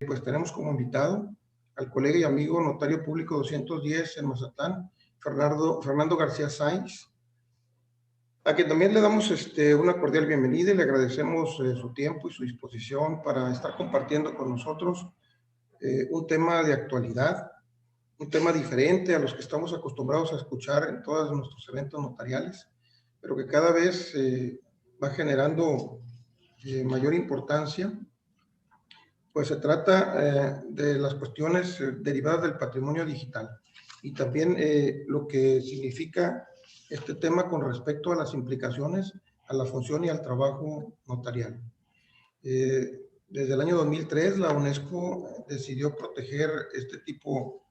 Pues tenemos como invitado al colega y amigo notario público 210 en Mazatlán, Fernando García Sáenz, a quien también le damos una cordial bienvenida y le agradecemos su tiempo y su disposición para estar compartiendo con nosotros un tema de actualidad, un tema diferente a los que estamos acostumbrados a escuchar en todos nuestros eventos notariales, pero que cada vez va generando mayor importancia. Pues se trata de las cuestiones derivadas del patrimonio digital y también lo que significa este tema con respecto a las implicaciones a la función y al trabajo notarial. Desde el año 2003 la UNESCO decidió proteger este tipo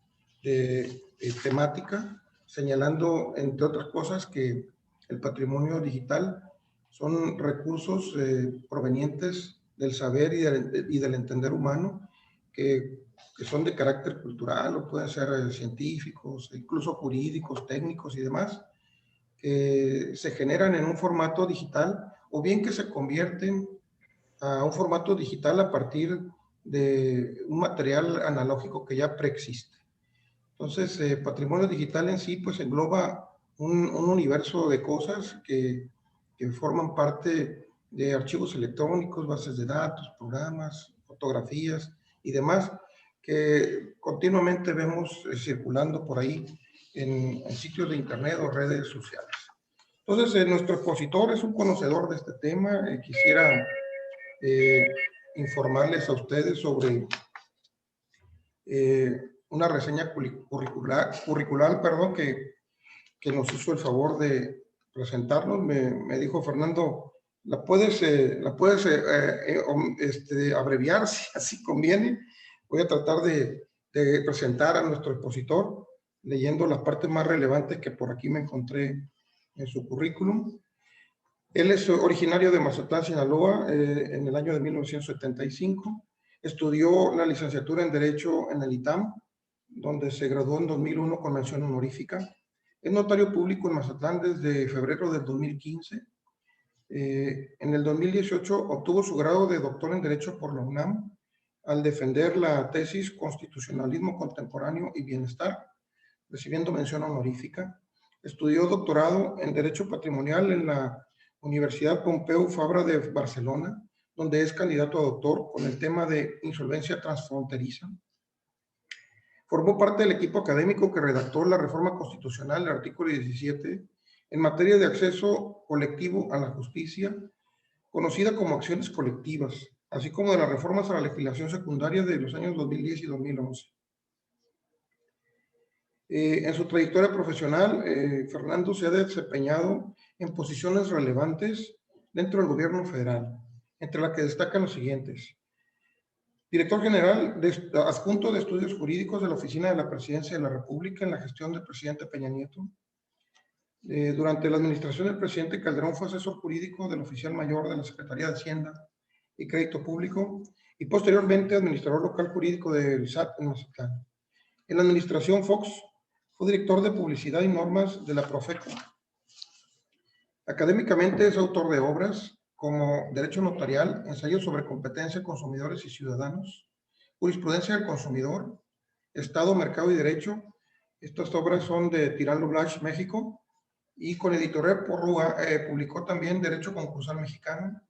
de temática, señalando, entre otras cosas, que el patrimonio digital son recursos provenientes del saber y del entender humano que son de carácter cultural o pueden ser científicos, incluso jurídicos, técnicos y demás, que se generan en un formato digital o bien que se convierten a un formato digital a partir de un material analógico que ya preexiste. Entonces, patrimonio digital en sí pues engloba un universo de cosas que forman parte de archivos electrónicos, bases de datos, programas, fotografías y demás que continuamente vemos circulando por ahí en sitios de internet o redes sociales. Entonces, nuestro expositor es un conocedor de este tema. Quisiera informarles a ustedes sobre una reseña curricular perdón, que nos hizo el favor de presentarnos. Me dijo Fernando, la puedes abreviar si así conviene. Voy a tratar de presentar a nuestro expositor leyendo las partes más relevantes que por aquí me encontré en su currículum. Él es originario de Mazatlán, Sinaloa, en el año de 1975. Estudió la licenciatura en Derecho en el ITAM, donde se graduó en 2001 con mención honorífica. Es notario público en Mazatlán desde febrero del 2015. En el 2018 obtuvo su grado de doctor en Derecho por la UNAM al defender la tesis Constitucionalismo Contemporáneo y Bienestar, recibiendo mención honorífica. Estudió doctorado en Derecho Patrimonial en la Universidad Pompeu Fabra de Barcelona, donde es candidato a doctor con el tema de insolvencia transfronteriza. Formó parte del equipo académico que redactó la reforma constitucional del artículo 17 en materia de acceso colectivo a la justicia, conocida como acciones colectivas, así como de las reformas a la legislación secundaria de los años 2010 y 2011. En su trayectoria profesional, Fernando se ha desempeñado en posiciones relevantes dentro del gobierno federal, entre las que destacan los siguientes: director general adjunto de estudios jurídicos de la Oficina de la Presidencia de la República en la gestión del presidente Peña Nieto. Durante la administración del presidente Calderón fue asesor jurídico del oficial mayor de la Secretaría de Hacienda y Crédito Público y posteriormente administrador local jurídico del SAT en Mazatlán. En la administración Fox fue director de publicidad y normas de la Profeco. Académicamente es autor de obras como Derecho Notarial, Ensayos sobre Competencia, Consumidores y Ciudadanos, Jurisprudencia del Consumidor, Estado, Mercado y Derecho. Estas obras son de Tirán Blanche, México, y con Editorial Porrúa publicó también Derecho Concursal Mexicano,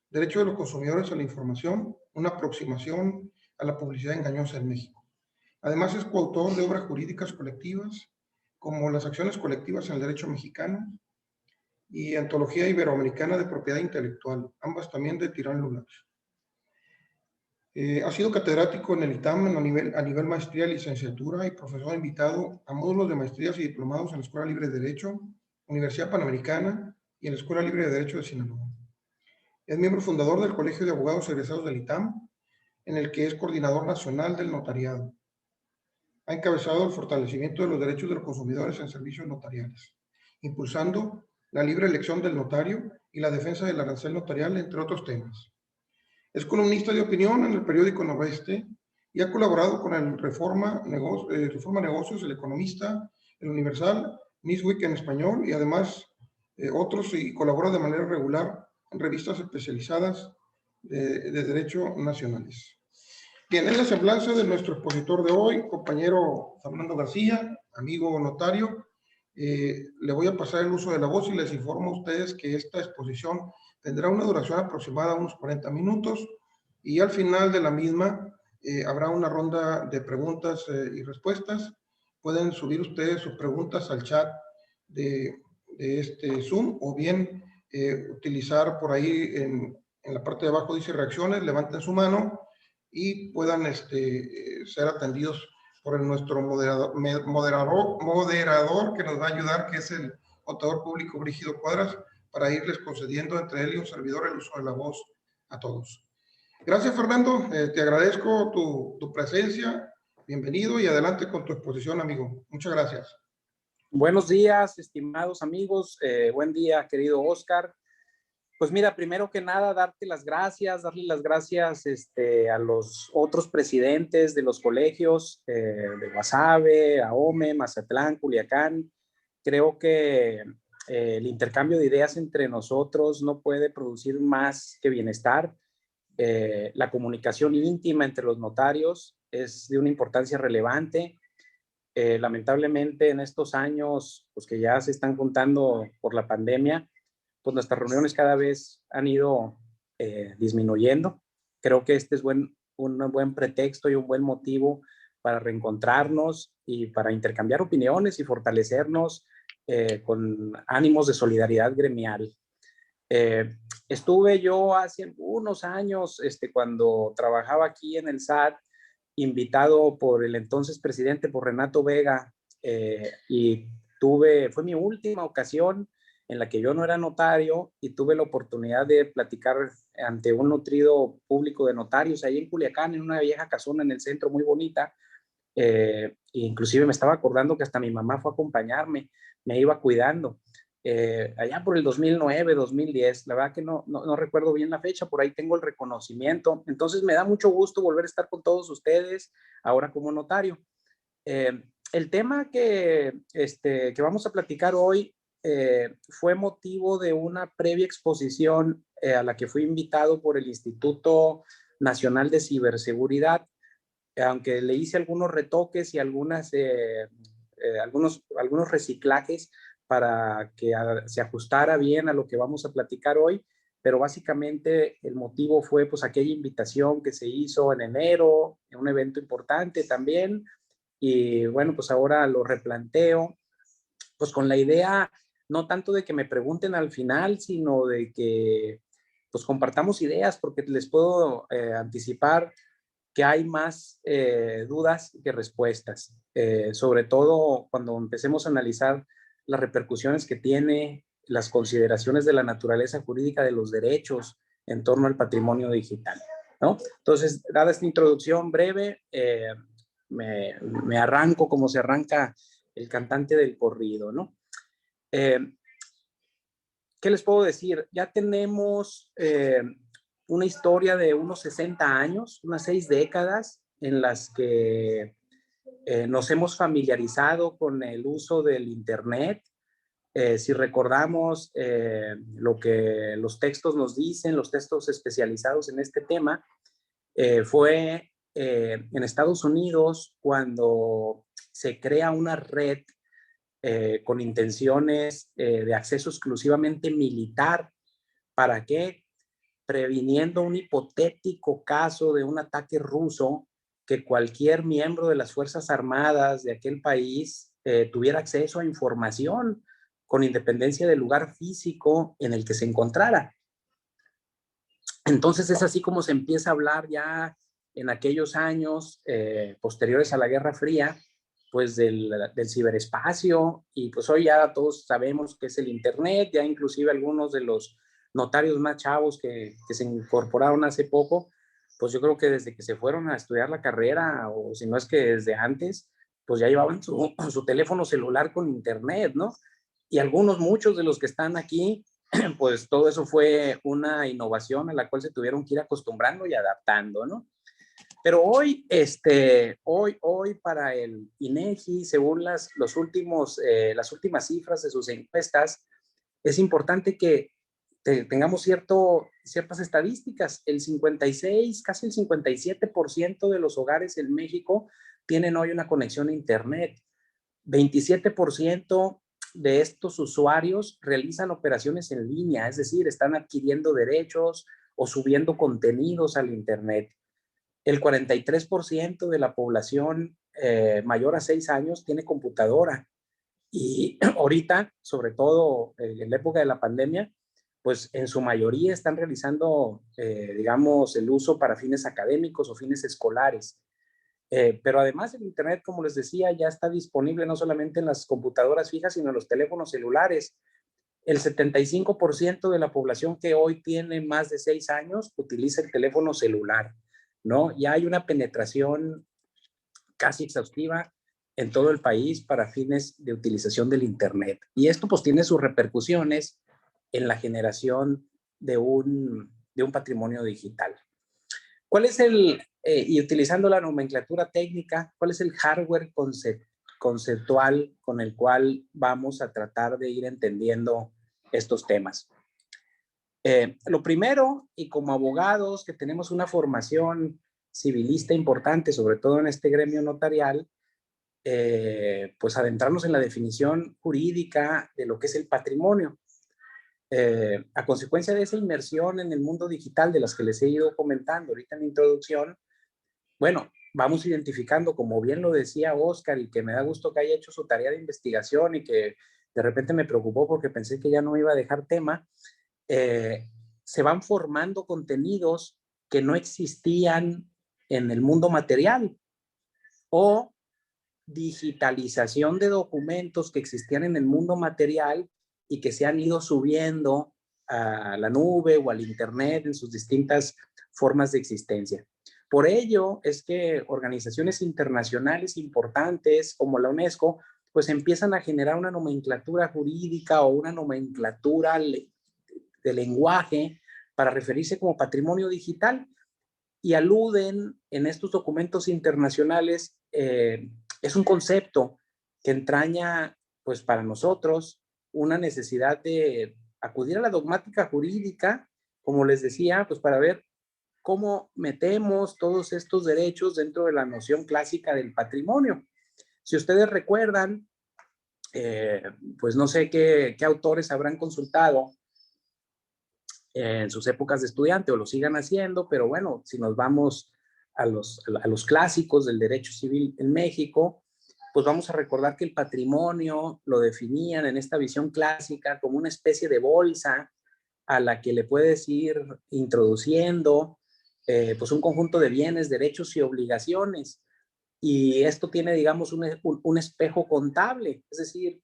Derecho de los Consumidores a la Información, una aproximación a la publicidad engañosa en México. Además es coautor de obras jurídicas colectivas, como las acciones colectivas en el derecho mexicano y Antología Iberoamericana de Propiedad Intelectual, ambas también de Tirán Lulac. Ha sido catedrático en el ITAM a nivel maestría y licenciatura y profesor invitado a módulos de maestrías y diplomados en la Escuela Libre de Derecho, Universidad Panamericana y en la Escuela Libre de Derecho de Sinaloa. Es miembro fundador del Colegio de Abogados Egresados del ITAM, en el que es coordinador nacional del notariado. Ha encabezado el fortalecimiento de los derechos de los consumidores en servicios notariales, impulsando la libre elección del notario y la defensa del arancel notarial, entre otros temas. Es columnista de opinión en el periódico Noroeste y ha colaborado con el Reforma Negocios, El Economista, El Universal, Newsweek en español y además otros, y colabora de manera regular en revistas especializadas de derecho nacionales. Bien, es la semblanza de nuestro expositor de hoy, compañero Fernando García, amigo notario. Le voy a pasar el uso de la voz y les informo a ustedes que esta exposición tendrá una duración aproximada de unos 40 minutos y al final de la misma habrá una ronda de preguntas y respuestas. Pueden subir ustedes sus preguntas al chat de este Zoom o bien utilizar por ahí en la parte de abajo dice reacciones, levanten su mano y puedan ser atendidos por nuestro moderador que nos va a ayudar, que es el contador público Brígido Cuadras, para irles concediendo entre él y un servidor el uso de la voz a todos. Gracias, Fernando. Te agradezco tu presencia. Bienvenido y adelante con tu exposición, amigo. Muchas gracias. Buenos días, estimados amigos. Buen día, querido Oscar. Pues mira, primero que nada, darle las gracias a los otros presidentes de los colegios de Guasave, AOME, Mazatlán, Culiacán. Creo que el intercambio de ideas entre nosotros no puede producir más que bienestar. La comunicación íntima entre los notarios es de una importancia relevante. Lamentablemente en estos años, pues que ya se están juntando por la pandemia, pues nuestras reuniones cada vez han ido disminuyendo. Creo que este es un buen pretexto y un buen motivo para reencontrarnos y para intercambiar opiniones y fortalecernos con ánimos de solidaridad gremial. Estuve yo hace algunos años, cuando trabajaba aquí en el SAT, invitado por el entonces presidente, por Renato Vega, y fue mi última ocasión en la que yo no era notario y tuve la oportunidad de platicar ante un nutrido público de notarios ahí en Culiacán, en una vieja casona en el centro muy bonita. Inclusive me estaba acordando que hasta mi mamá fue a acompañarme, me iba cuidando. Allá por el 2009, 2010, la verdad que no recuerdo bien la fecha, por ahí tengo el reconocimiento. Entonces me da mucho gusto volver a estar con todos ustedes ahora como notario. El tema que vamos a platicar hoy fue motivo de una previa exposición a la que fui invitado por el Instituto Nacional de Ciberseguridad, aunque le hice algunos retoques y algunos reciclajes para que se ajustara bien a lo que vamos a platicar hoy, pero básicamente el motivo fue pues aquella invitación que se hizo en enero, en un evento importante también, y bueno, pues ahora lo replanteo, pues con la idea no tanto de que me pregunten al final, sino de que pues compartamos ideas, porque les puedo anticipar que hay más dudas que respuestas, sobre todo cuando empecemos a analizar las repercusiones que tiene, las consideraciones de la naturaleza jurídica de los derechos en torno al patrimonio digital, ¿no? Entonces, dada esta introducción breve, me arranco como se arranca el cantante del corrido, ¿no? ¿Qué les puedo decir? Ya tenemos una historia de unos 60 años, unas 6 décadas en las que nos hemos familiarizado con el uso del Internet. Si recordamos lo que los textos nos dicen, los textos especializados en este tema, fue en Estados Unidos cuando se crea una red con intenciones de acceso exclusivamente militar. ¿Para qué? Previniendo un hipotético caso de un ataque ruso, que cualquier miembro de las Fuerzas Armadas de aquel país tuviera acceso a información con independencia del lugar físico en el que se encontrara. Entonces es así como se empieza a hablar ya en aquellos años posteriores a la Guerra Fría, pues del ciberespacio, y pues hoy ya todos sabemos qué es el Internet, ya inclusive algunos de los notarios más chavos que se incorporaron hace poco, pues yo creo que desde que se fueron a estudiar la carrera, o si no es que desde antes, pues ya llevaban su teléfono celular con Internet, ¿no? Y muchos de los que están aquí, pues todo eso fue una innovación a la cual se tuvieron que ir acostumbrando y adaptando, ¿no? Pero hoy para el INEGI, según las últimas cifras de sus encuestas, es importante que tengamos ciertas estadísticas. El 56, casi el 57% de los hogares en México tienen hoy una conexión a Internet. 27% de estos usuarios realizan operaciones en línea, es decir, están adquiriendo derechos o subiendo contenidos al Internet. El 43% de la población mayor a 6 años tiene computadora. Y ahorita, sobre todo en la época de la pandemia, pues en su mayoría están realizando, digamos, el uso para fines académicos o fines escolares. Pero además el Internet, como les decía, ya está disponible no solamente en las computadoras fijas, sino en los teléfonos celulares. El 75% de la población que hoy tiene más de 6 años utiliza el teléfono celular, ¿no? Ya hay una penetración casi exhaustiva en todo el país para fines de utilización del Internet. Y esto pues tiene sus repercusiones en la generación de un patrimonio digital. ¿Cuál es y utilizando la nomenclatura técnica, cuál es el hardware conceptual con el cual vamos a tratar de ir entendiendo estos temas? Lo primero, y como abogados que tenemos una formación civilista importante, sobre todo en este gremio notarial, pues adentrarnos en la definición jurídica de lo que es el patrimonio. A consecuencia de esa inmersión en el mundo digital de las que les he ido comentando ahorita en la introducción, bueno, vamos identificando, como bien lo decía Oscar, y que me da gusto que haya hecho su tarea de investigación y que de repente me preocupó porque pensé que ya no me iba a dejar tema, se van formando contenidos que no existían en el mundo material o digitalización de documentos que existían en el mundo material y que se han ido subiendo a la nube o al Internet en sus distintas formas de existencia. Por ello es que organizaciones internacionales importantes como la UNESCO pues empiezan a generar una nomenclatura jurídica o una nomenclatura de lenguaje para referirse como patrimonio digital y aluden en estos documentos internacionales. Es un concepto que entraña, pues para nosotros, una necesidad de acudir a la dogmática jurídica, como les decía, pues para ver cómo metemos todos estos derechos dentro de la noción clásica del patrimonio. Si ustedes recuerdan, pues no sé qué autores habrán consultado en sus épocas de estudiante o lo sigan haciendo, pero bueno, si nos vamos a los clásicos del derecho civil en México, pues vamos a recordar que el patrimonio lo definían en esta visión clásica como una especie de bolsa a la que le puedes ir introduciendo pues un conjunto de bienes, derechos y obligaciones. Y esto tiene, digamos, un espejo contable, es decir,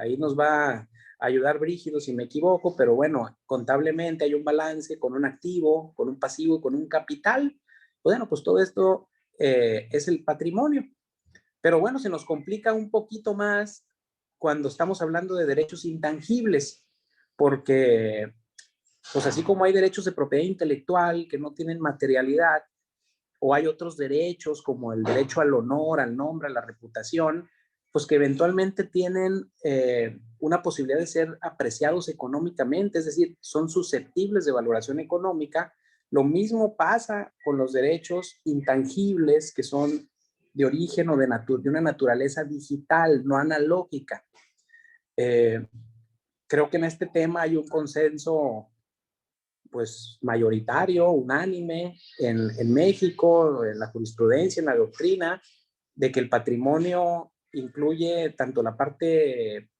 ahí nos va a ayudar Brígido si me equivoco, pero bueno, contablemente hay un balance con un activo, con un pasivo y con un capital. Bueno, pues todo esto es el patrimonio. Pero bueno, se nos complica un poquito más cuando estamos hablando de derechos intangibles, porque pues así como hay derechos de propiedad intelectual que no tienen materialidad, o hay otros derechos como el derecho al honor, al nombre, a la reputación, pues que eventualmente tienen una posibilidad de ser apreciados económicamente, es decir, son susceptibles de valoración económica. Lo mismo pasa con los derechos intangibles que son de origen o de una naturaleza digital, no analógica. Creo que en este tema hay un consenso pues mayoritario, unánime en México, en la jurisprudencia, en la doctrina, de que el patrimonio incluye tanto la parte,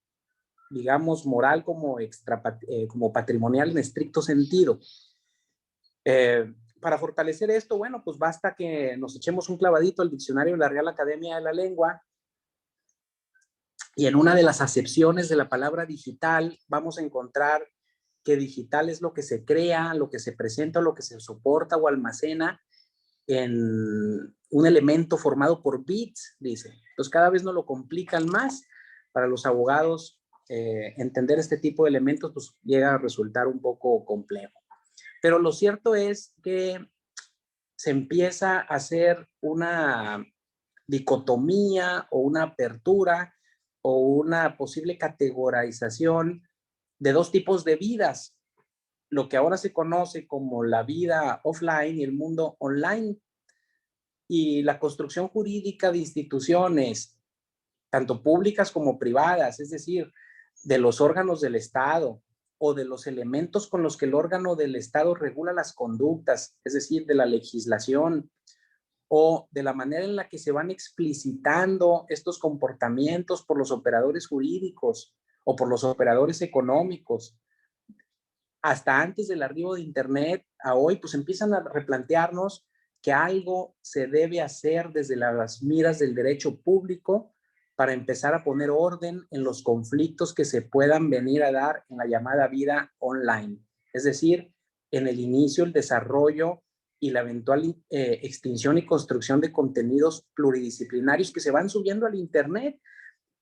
digamos, moral como, como patrimonial en estricto sentido. Para fortalecer esto, bueno, pues basta que nos echemos un clavadito al diccionario de la Real Academia de la Lengua y en una de las acepciones de la palabra digital vamos a encontrar que digital es lo que se crea, lo que se presenta, lo que se soporta o almacena en un elemento formado por bits, dice. Entonces cada vez nos lo complican más. Para los abogados, entender este tipo de elementos pues llega a resultar un poco complejo. Pero lo cierto es que se empieza a hacer una dicotomía o una apertura o una posible categorización de dos tipos de vidas. lo que ahora se conoce como la vida offline y el mundo online. Y la construcción jurídica de instituciones, tanto públicas como privadas, es decir, de los órganos del Estado o de los elementos con los que el órgano del Estado regula las conductas, es decir, de la legislación o de la manera en la que se van explicitando estos comportamientos por los operadores jurídicos o por los operadores económicos, hasta antes del arribo de Internet a hoy, pues empiezan a replantearnos que algo se debe hacer desde las miras del derecho público para empezar a poner orden en los conflictos que se puedan venir a dar en la llamada vida online. Es decir, en el inicio, el desarrollo y la eventual extinción y construcción de contenidos pluridisciplinarios que se van subiendo al Internet.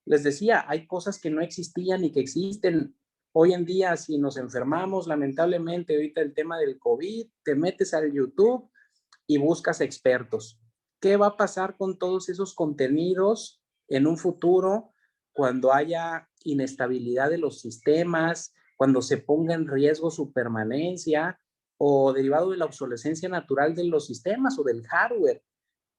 Les decía, hay cosas que no existían y que existen. Hoy en día, si nos enfermamos, lamentablemente, ahorita el tema del COVID, te metes al YouTube y buscas expertos. ¿Qué va a pasar con todos esos contenidos en un futuro cuando haya inestabilidad de los sistemas, cuando se ponga en riesgo su permanencia o derivado de la obsolescencia natural de los sistemas o del hardware?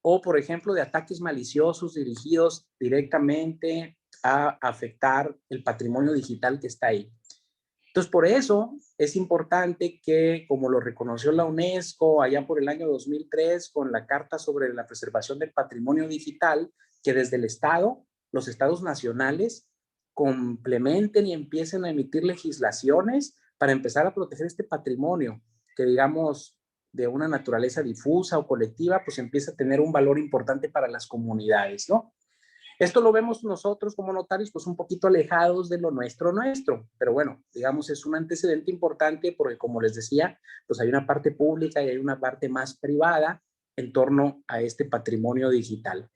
O, por ejemplo, de ataques maliciosos dirigidos directamente a afectar el patrimonio digital que está ahí. Entonces, por eso es importante que, como lo reconoció la UNESCO allá por el año 2003 con la Carta sobre la Preservación del Patrimonio Digital, que desde el Estado, los estados nacionales, complementen y empiecen a emitir legislaciones para empezar a proteger este patrimonio, que digamos de una naturaleza difusa o colectiva, pues empieza a tener un valor importante para las comunidades, ¿no? Esto lo vemos nosotros como notarios, pues un poquito alejados de lo nuestro, pero bueno, digamos, es un antecedente importante porque, como les decía, pues hay una parte pública y hay una parte más privada en torno a este patrimonio digital.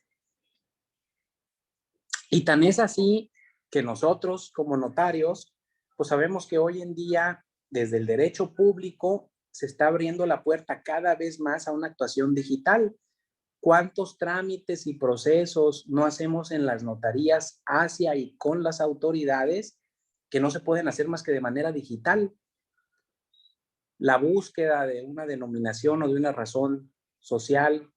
Y tan es así que nosotros como notarios, pues sabemos que hoy en día, desde el derecho público, se está abriendo la puerta cada vez más a una actuación digital. ¿Cuántos trámites y procesos no hacemos en las notarías hacia y con las autoridades que no se pueden hacer más que de manera digital? La búsqueda de una denominación o de una razón social,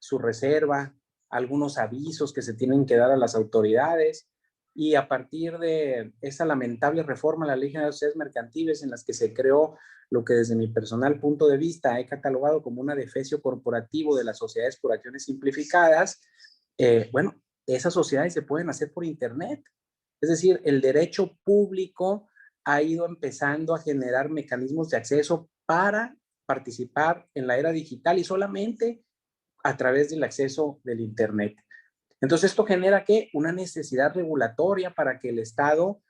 su reserva, algunos avisos que se tienen que dar a las autoridades, y a partir de esa lamentable reforma a la Ley General de Sociedades Mercantiles en las que se creó lo que desde mi personal punto de vista he catalogado como un adefesio corporativo de las sociedades por acciones simplificadas, bueno, esas sociedades se pueden hacer por Internet. Es decir, el derecho público ha ido empezando a generar mecanismos de acceso para participar en la era digital y solamente a través del acceso del Internet. Entonces, esto genera ¿qué? Una necesidad regulatoria para que el Estado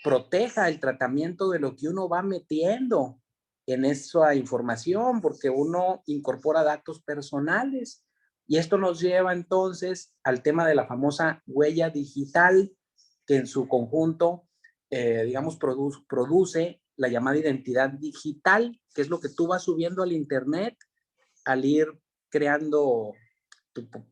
proteja el tratamiento de lo que uno va metiendo en esa información, porque uno incorpora datos personales. Y esto nos lleva entonces al tema de la famosa huella digital, que en su conjunto, digamos, produce la llamada identidad digital, que es lo que tú vas subiendo al Internet al ir creando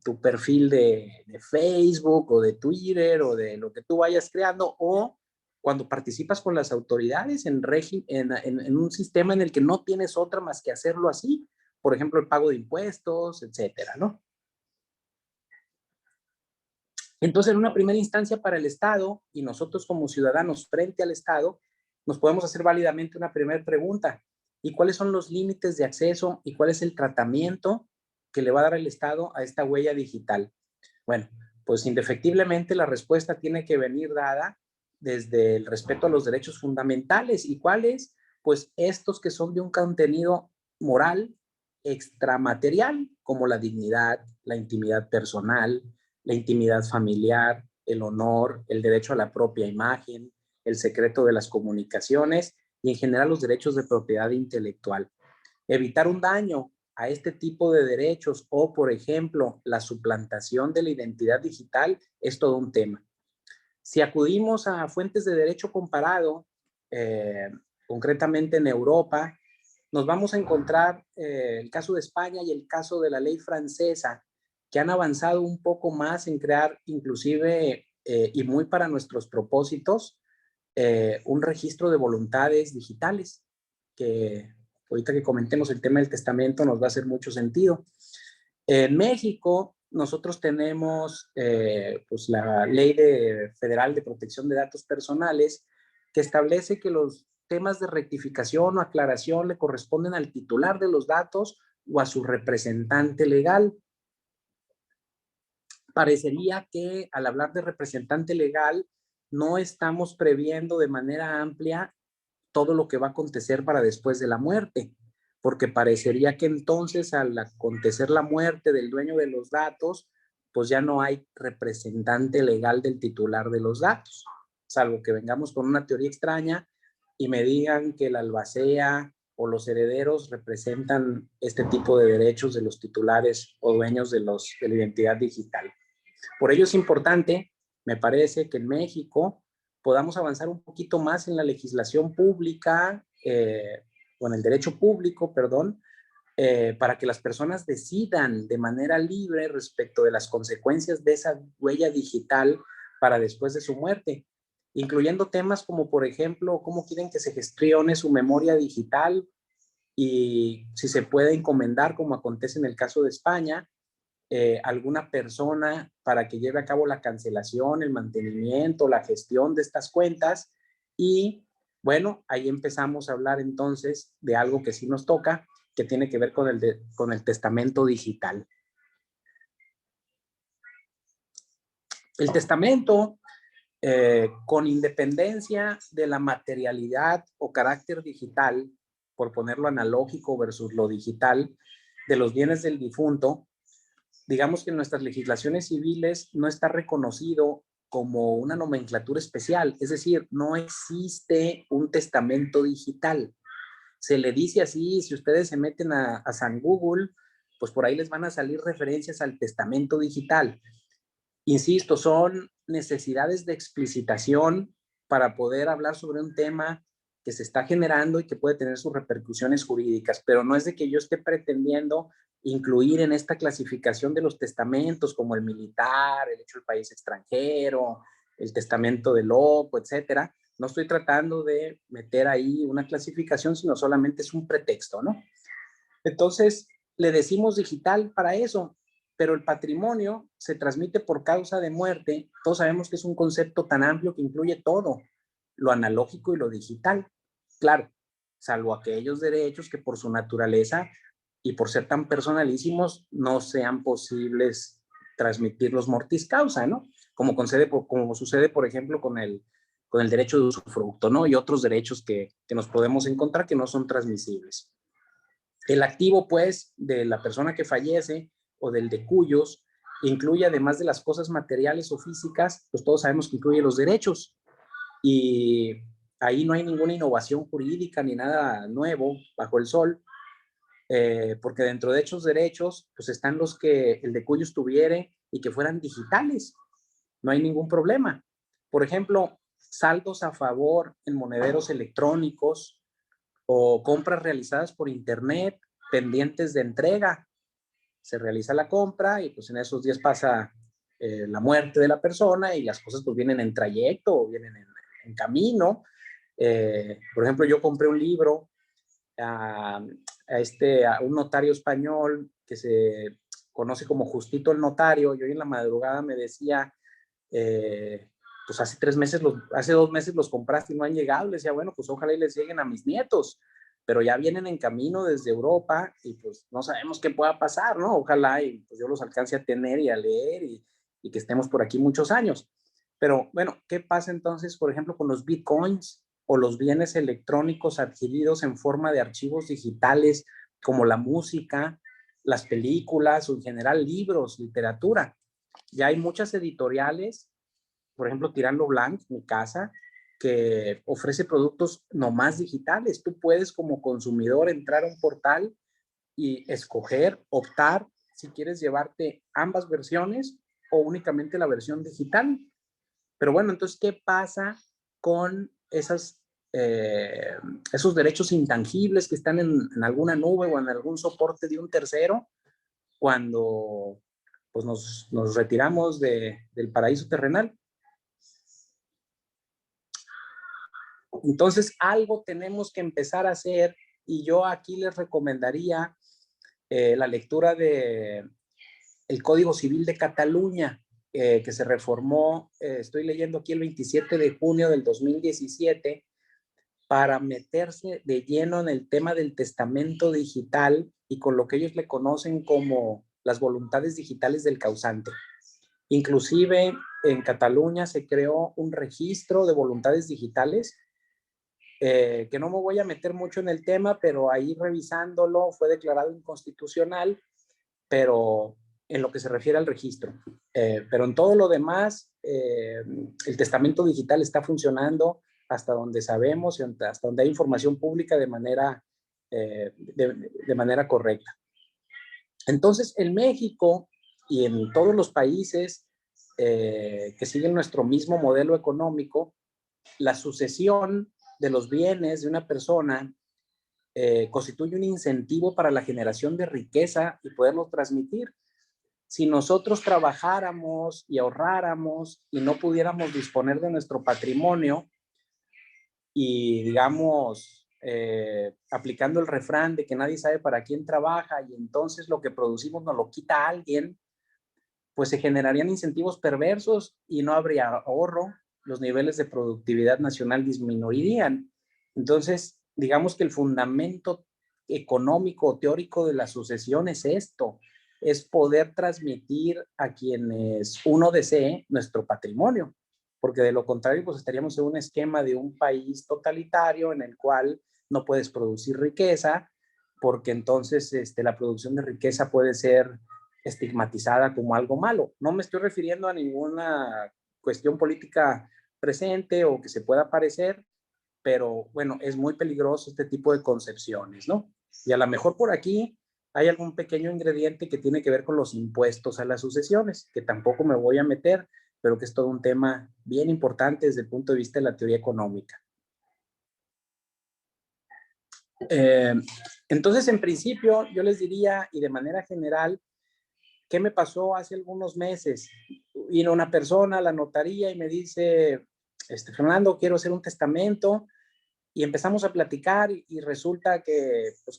tu perfil de Facebook o de Twitter o de lo que tú vayas creando, o cuando participas con las autoridades en un sistema en el que no tienes otra más que hacerlo así, por ejemplo, el pago de impuestos, etcétera, ¿no? Entonces, en una primera instancia para el Estado y nosotros como ciudadanos frente al Estado, nos podemos hacer válidamente una primera pregunta. ¿Y cuáles son los límites de acceso y cuál es el tratamiento que le va a dar el Estado a esta huella digital? Bueno, pues indefectiblemente la respuesta tiene que venir dada desde el respeto a los derechos fundamentales. ¿Y cuáles? Pues estos que son de un contenido moral extramaterial, como la dignidad, la intimidad personal, la intimidad familiar, el honor, el derecho a la propia imagen, el secreto de las comunicaciones y en general los derechos de propiedad intelectual. Evitar un daño a este tipo de derechos o, por ejemplo, la suplantación de la identidad digital es todo un tema. Si acudimos a fuentes de derecho comparado, concretamente en Europa, nos vamos a encontrar el caso de España y el caso de la ley francesa, que han avanzado un poco más en crear inclusive, y muy para nuestros propósitos, un registro de voluntades digitales. que ahorita que comentemos el tema del testamento nos va a hacer mucho sentido. En México, nosotros tenemos pues la Ley Federal de Protección de Datos Personales, que establece que los temas de rectificación o aclaración le corresponden al titular de los datos o a su representante legal. Parecería que al hablar de representante legal no estamos previendo de manera amplia todo lo que va a acontecer para después de la muerte, porque parecería que entonces al acontecer la muerte del dueño de los datos, pues ya no hay representante legal del titular de los datos, salvo que vengamos con una teoría extraña y me digan que el albacea o los herederos representan este tipo de derechos de los titulares o dueños de la identidad digital. Por ello es importante, me parece, que en México podamos avanzar un poquito más en la legislación pública, o en el derecho público, perdón, para que las personas decidan de manera libre respecto de las consecuencias de esa huella digital para después de su muerte, incluyendo temas como, por ejemplo, cómo quieren que se gestione su memoria digital y si se puede encomendar, como acontece en el caso de España, alguna persona para que lleve a cabo la cancelación, el mantenimiento, la gestión de estas cuentas. Y bueno, ahí empezamos a hablar entonces de algo que sí nos toca, que tiene que ver con el testamento digital. El testamento, con independencia de la materialidad o carácter digital, por ponerlo analógico versus lo digital, de los bienes del difunto, digamos que en nuestras legislaciones civiles no está reconocido como una nomenclatura especial, es decir, no existe un testamento digital. Se le dice así, si ustedes se meten a San Google, pues por ahí les van a salir referencias al testamento digital. Insisto, son necesidades de explicitación para poder hablar sobre un tema que se está generando y que puede tener sus repercusiones jurídicas, pero no es de que yo esté pretendiendo incluir en esta clasificación de los testamentos como el militar, el hecho del país extranjero, el testamento del loco, etcétera. No estoy tratando de meter ahí una clasificación, sino solamente es un pretexto, ¿no? Entonces, le decimos digital para eso, pero el patrimonio se transmite por causa de muerte. Todos sabemos que es un concepto tan amplio que incluye todo, lo analógico y lo digital. Claro, salvo aquellos derechos que por su naturaleza y por ser tan personalísimos no sean posibles transmitirlos mortis causa, ¿no? Como sucede, por ejemplo, con el derecho de usufructo, ¿no? Y otros derechos que nos podemos encontrar que no son transmisibles. El activo, pues, de la persona que fallece o del de cuyos, incluye, además de las cosas materiales o físicas, pues todos sabemos que incluye los derechos. Y ahí no hay ninguna innovación jurídica ni nada nuevo bajo el sol, porque dentro de esos derechos, pues están los que el de cuyos tuviere y que fueran digitales. No hay ningún problema. Por ejemplo, saldos a favor en monederos electrónicos o compras realizadas por internet pendientes de entrega. Se realiza la compra y pues en esos días pasa la muerte de la persona y las cosas pues vienen en trayecto o vienen en camino. Por ejemplo, yo compré un libro a un notario español que se conoce como Justito el Notario, y hoy en la madrugada me decía, pues hace 2 meses los compraste y no han llegado. Le decía, bueno, pues ojalá y les lleguen a mis nietos, pero ya vienen en camino desde Europa y pues no sabemos qué pueda pasar, ¿no? Ojalá y pues yo los alcance a tener y a leer y que estemos por aquí muchos años. Pero bueno, ¿qué pasa entonces, por ejemplo, con los bitcoins o los bienes electrónicos adquiridos en forma de archivos digitales como la música, las películas o en general libros, literatura? Ya hay muchas editoriales, por ejemplo, Tirando Blanc, mi casa, que ofrece productos nomás digitales. Tú puedes como consumidor entrar a un portal y escoger, optar si quieres llevarte ambas versiones o únicamente la versión digital. Pero bueno, entonces, ¿qué pasa con esos derechos intangibles que están en alguna nube o en algún soporte de un tercero cuando pues nos retiramos del paraíso terrenal? Entonces, algo tenemos que empezar a hacer y yo aquí les recomendaría la lectura de el Código Civil de Cataluña, que se reformó, estoy leyendo aquí el 27 de junio del 2017, para meterse de lleno en el tema del testamento digital y con lo que ellos le conocen como las voluntades digitales del causante. Inclusive en Cataluña se creó un registro de voluntades digitales, que no me voy a meter mucho en el tema, pero ahí revisándolo fue declarado inconstitucional, pero en lo que se refiere al registro. Pero en todo lo demás, el testamento digital está funcionando hasta donde sabemos y hasta donde hay información pública de manera correcta. Entonces, en México y en todos los países que siguen nuestro mismo modelo económico, la sucesión de los bienes de una persona constituye un incentivo para la generación de riqueza y poderlo transmitir. Si nosotros trabajáramos y ahorráramos y no pudiéramos disponer de nuestro patrimonio y, digamos, aplicando el refrán de que nadie sabe para quién trabaja y entonces lo que producimos nos lo quita alguien, pues se generarían incentivos perversos y no habría ahorro, los niveles de productividad nacional disminuirían. Entonces, digamos que el fundamento económico teórico de la sucesión es esto, es poder transmitir a quienes uno desee nuestro patrimonio, porque de lo contrario, pues estaríamos en un esquema de un país totalitario en el cual no puedes producir riqueza, porque entonces la producción de riqueza puede ser estigmatizada como algo malo. No me estoy refiriendo a ninguna cuestión política presente o que se pueda parecer, pero bueno, es muy peligroso este tipo de concepciones, ¿no? Y a lo mejor por aquí hay algún pequeño ingrediente que tiene que ver con los impuestos a las sucesiones, que tampoco me voy a meter, pero que es todo un tema bien importante desde el punto de vista de la teoría económica. Entonces, en principio, yo les diría, y de manera general, ¿qué me pasó hace algunos meses? Vino una persona a la notaría y me dice, Fernando, quiero hacer un testamento, y empezamos a platicar y resulta que, pues,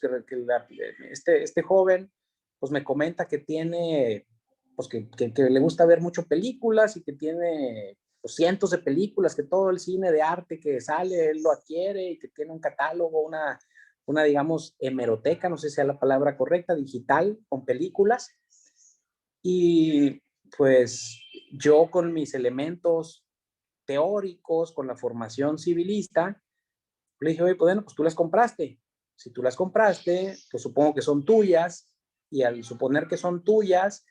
este joven pues me comenta que tiene, pues que le gusta ver mucho películas y que tiene pues, cientos de películas, que todo el cine de arte que sale él lo adquiere y que tiene un catálogo, una digamos hemeroteca, no sé si sea la palabra correcta, digital con películas. Y pues yo con mis elementos teóricos, con la formación civilista, le dije, oye, pues bueno, pues tú las compraste. Si tú las compraste, pues supongo que son tuyas. Y al suponer que son tuyas,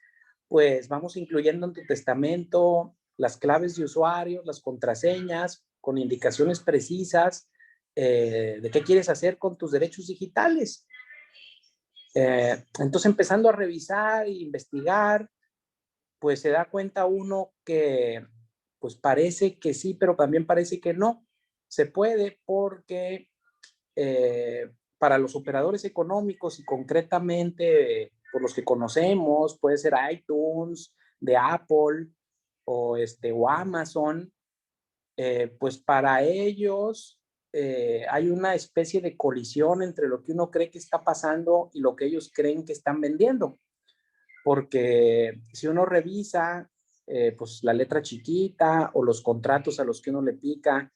pues vamos incluyendo en tu testamento las claves de usuario, las contraseñas, con indicaciones precisas de qué quieres hacer con tus derechos digitales. Entonces, empezando a revisar e investigar, pues se da cuenta uno que pues parece que sí, pero también parece que no. Se puede porque para los operadores económicos y concretamente por los que conocemos, puede ser iTunes, de Apple o Amazon, pues para ellos hay una especie de colisión entre lo que uno cree que está pasando y lo que ellos creen que están vendiendo. Porque si uno revisa pues la letra chiquita o los contratos a los que uno le pica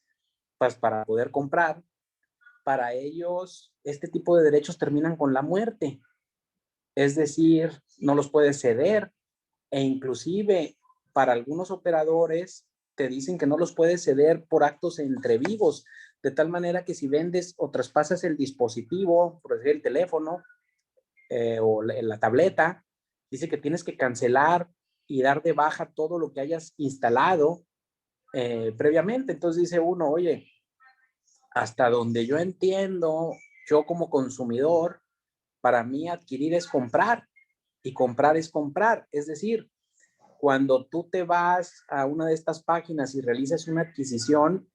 pues, para poder comprar, para ellos este tipo de derechos terminan con la muerte. Es decir, no los puedes ceder e inclusive para algunos operadores te dicen que no los puedes ceder por actos entre vivos, de tal manera que si vendes o traspasas el dispositivo, por decir el teléfono o la tableta, dice que tienes que cancelar y dar de baja todo lo que hayas instalado previamente. Entonces dice uno, oye, hasta donde yo entiendo, yo como consumidor, para mí adquirir es comprar y comprar es comprar. Es decir, cuando tú te vas a una de estas páginas y realizas una adquisición,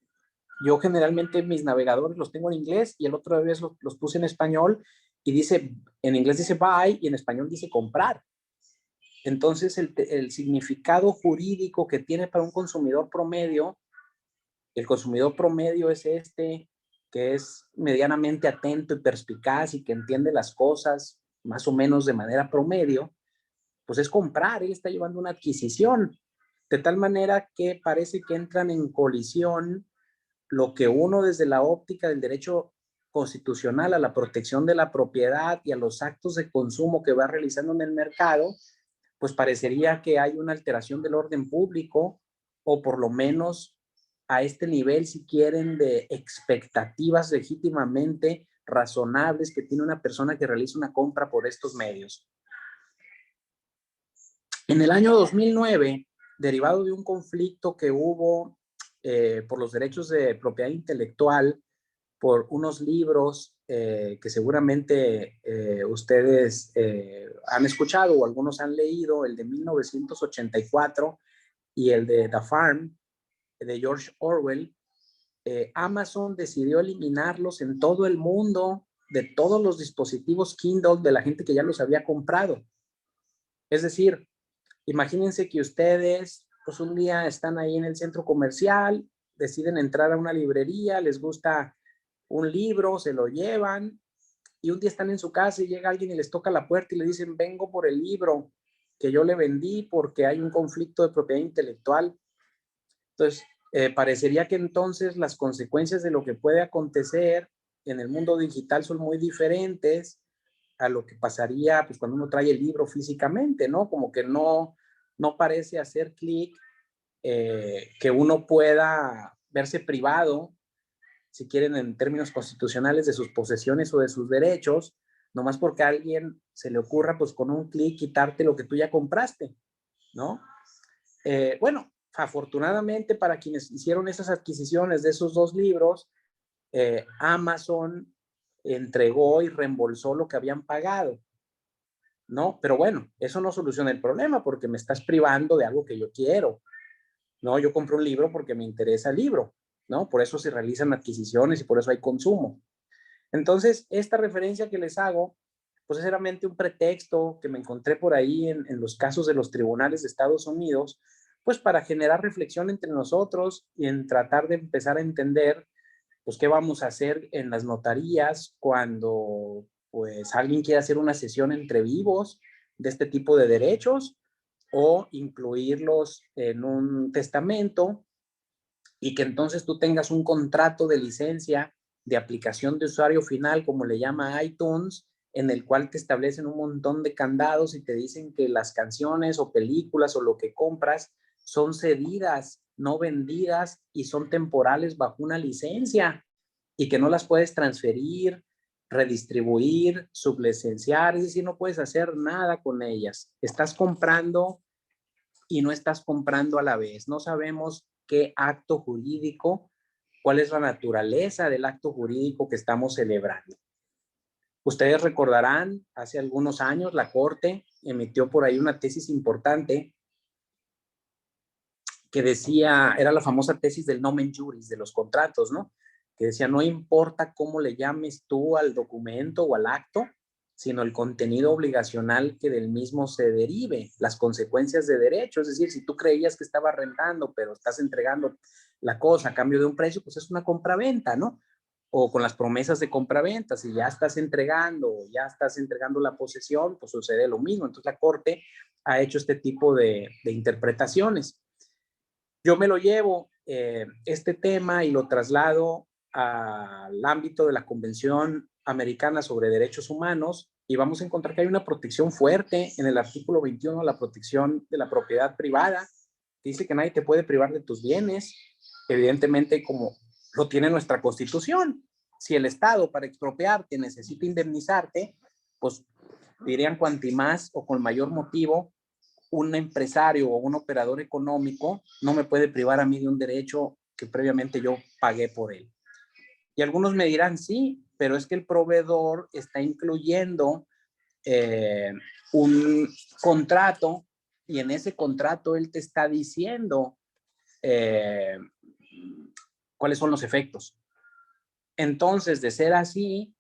yo generalmente mis navegadores los tengo en inglés y el otro vez los puse en español y dice, en inglés dice buy y en español dice comprar. Entonces el significado jurídico que tiene para un consumidor promedio, el consumidor promedio es que es medianamente atento y perspicaz y que entiende las cosas más o menos de manera promedio, pues es comprar, él está llevando una adquisición, de tal manera que parece que entran en colisión lo que uno desde la óptica del derecho constitucional a la protección de la propiedad y a los actos de consumo que va realizando en el mercado, pues parecería que hay una alteración del orden público o por lo menos a este nivel, si quieren, de expectativas legítimamente razonables que tiene una persona que realiza una compra por estos medios. En el año 2009, derivado de un conflicto que hubo por los derechos de propiedad intelectual, por unos libros que seguramente ustedes han escuchado o algunos han leído, el de 1984 y el de The Farm, de George Orwell. Amazon decidió eliminarlos en todo el mundo de todos los dispositivos Kindle de la gente que ya los había comprado. Es decir, imagínense que ustedes, pues un día están ahí en el centro comercial, deciden entrar a una librería, les gusta un libro, se lo llevan y un día están en su casa y llega alguien y les toca la puerta y le dicen, vengo por el libro que yo le vendí porque hay un conflicto de propiedad intelectual. Entonces, parecería que entonces las consecuencias de lo que puede acontecer en el mundo digital son muy diferentes a lo que pasaría pues cuando uno trae el libro físicamente, ¿no? Como que no parece hacer clic que uno pueda verse privado, si quieren en términos constitucionales, de sus posesiones o de sus derechos, nomás porque a alguien se le ocurra pues con un clic quitarte lo que tú ya compraste, ¿no? Bueno, afortunadamente para quienes hicieron esas adquisiciones de esos dos libros, Amazon entregó y reembolsó lo que habían pagado, ¿no? Pero bueno, eso no soluciona el problema porque me estás privando de algo que yo quiero, ¿no? Yo compro un libro porque me interesa el libro, ¿no? Por eso se realizan adquisiciones y por eso hay consumo. Entonces, esta referencia que les hago, pues es meramente un pretexto que me encontré por ahí en los casos de los tribunales de Estados Unidos, pues para generar reflexión entre nosotros y en tratar de empezar a entender, pues qué vamos a hacer en las notarías cuando pues alguien quiere hacer una sesión entre vivos de este tipo de derechos o incluirlos en un testamento y que entonces tú tengas un contrato de licencia de aplicación de usuario final, como le llama iTunes, en el cual te establecen un montón de candados y te dicen que las canciones o películas o lo que compras son cedidas, no vendidas y son temporales bajo una licencia y que no las puedes transferir, redistribuir, sublicenciar, es decir, no puedes hacer nada con ellas. Estás comprando y no estás comprando a la vez. No sabemos qué acto jurídico, cuál es la naturaleza del acto jurídico que estamos celebrando. Ustedes recordarán, hace algunos años la Corte emitió por ahí una tesis importante que decía, era la famosa tesis del nomen juris, de los contratos, ¿no? Que decía, no importa cómo le llames tú al documento o al acto, sino el contenido obligacional que del mismo se derive, las consecuencias de derecho. Es decir, si tú creías que estaba rentando, pero estás entregando la cosa a cambio de un precio, pues es una compraventa, ¿no? O con las promesas de compraventa, si ya estás entregando la posesión, pues sucede lo mismo. Entonces la Corte ha hecho este tipo de interpretaciones. Yo me lo llevo, este tema, y lo traslado al ámbito de la Convención Americana sobre Derechos Humanos y vamos a encontrar que hay una protección fuerte en el artículo 21, la protección de la propiedad privada. Dice que nadie te puede privar de tus bienes, evidentemente como lo tiene nuestra Constitución. Si el Estado para expropiarte necesita indemnizarte, pues dirían cuanti más o con mayor motivo un empresario o un operador económico no me puede privar a mí de un derecho que previamente yo pagué por él. Y algunos me dirán, sí, pero es que el proveedor está incluyendo un contrato y en ese contrato él te está diciendo eh, cuáles son los efectos. Entonces, de ser así,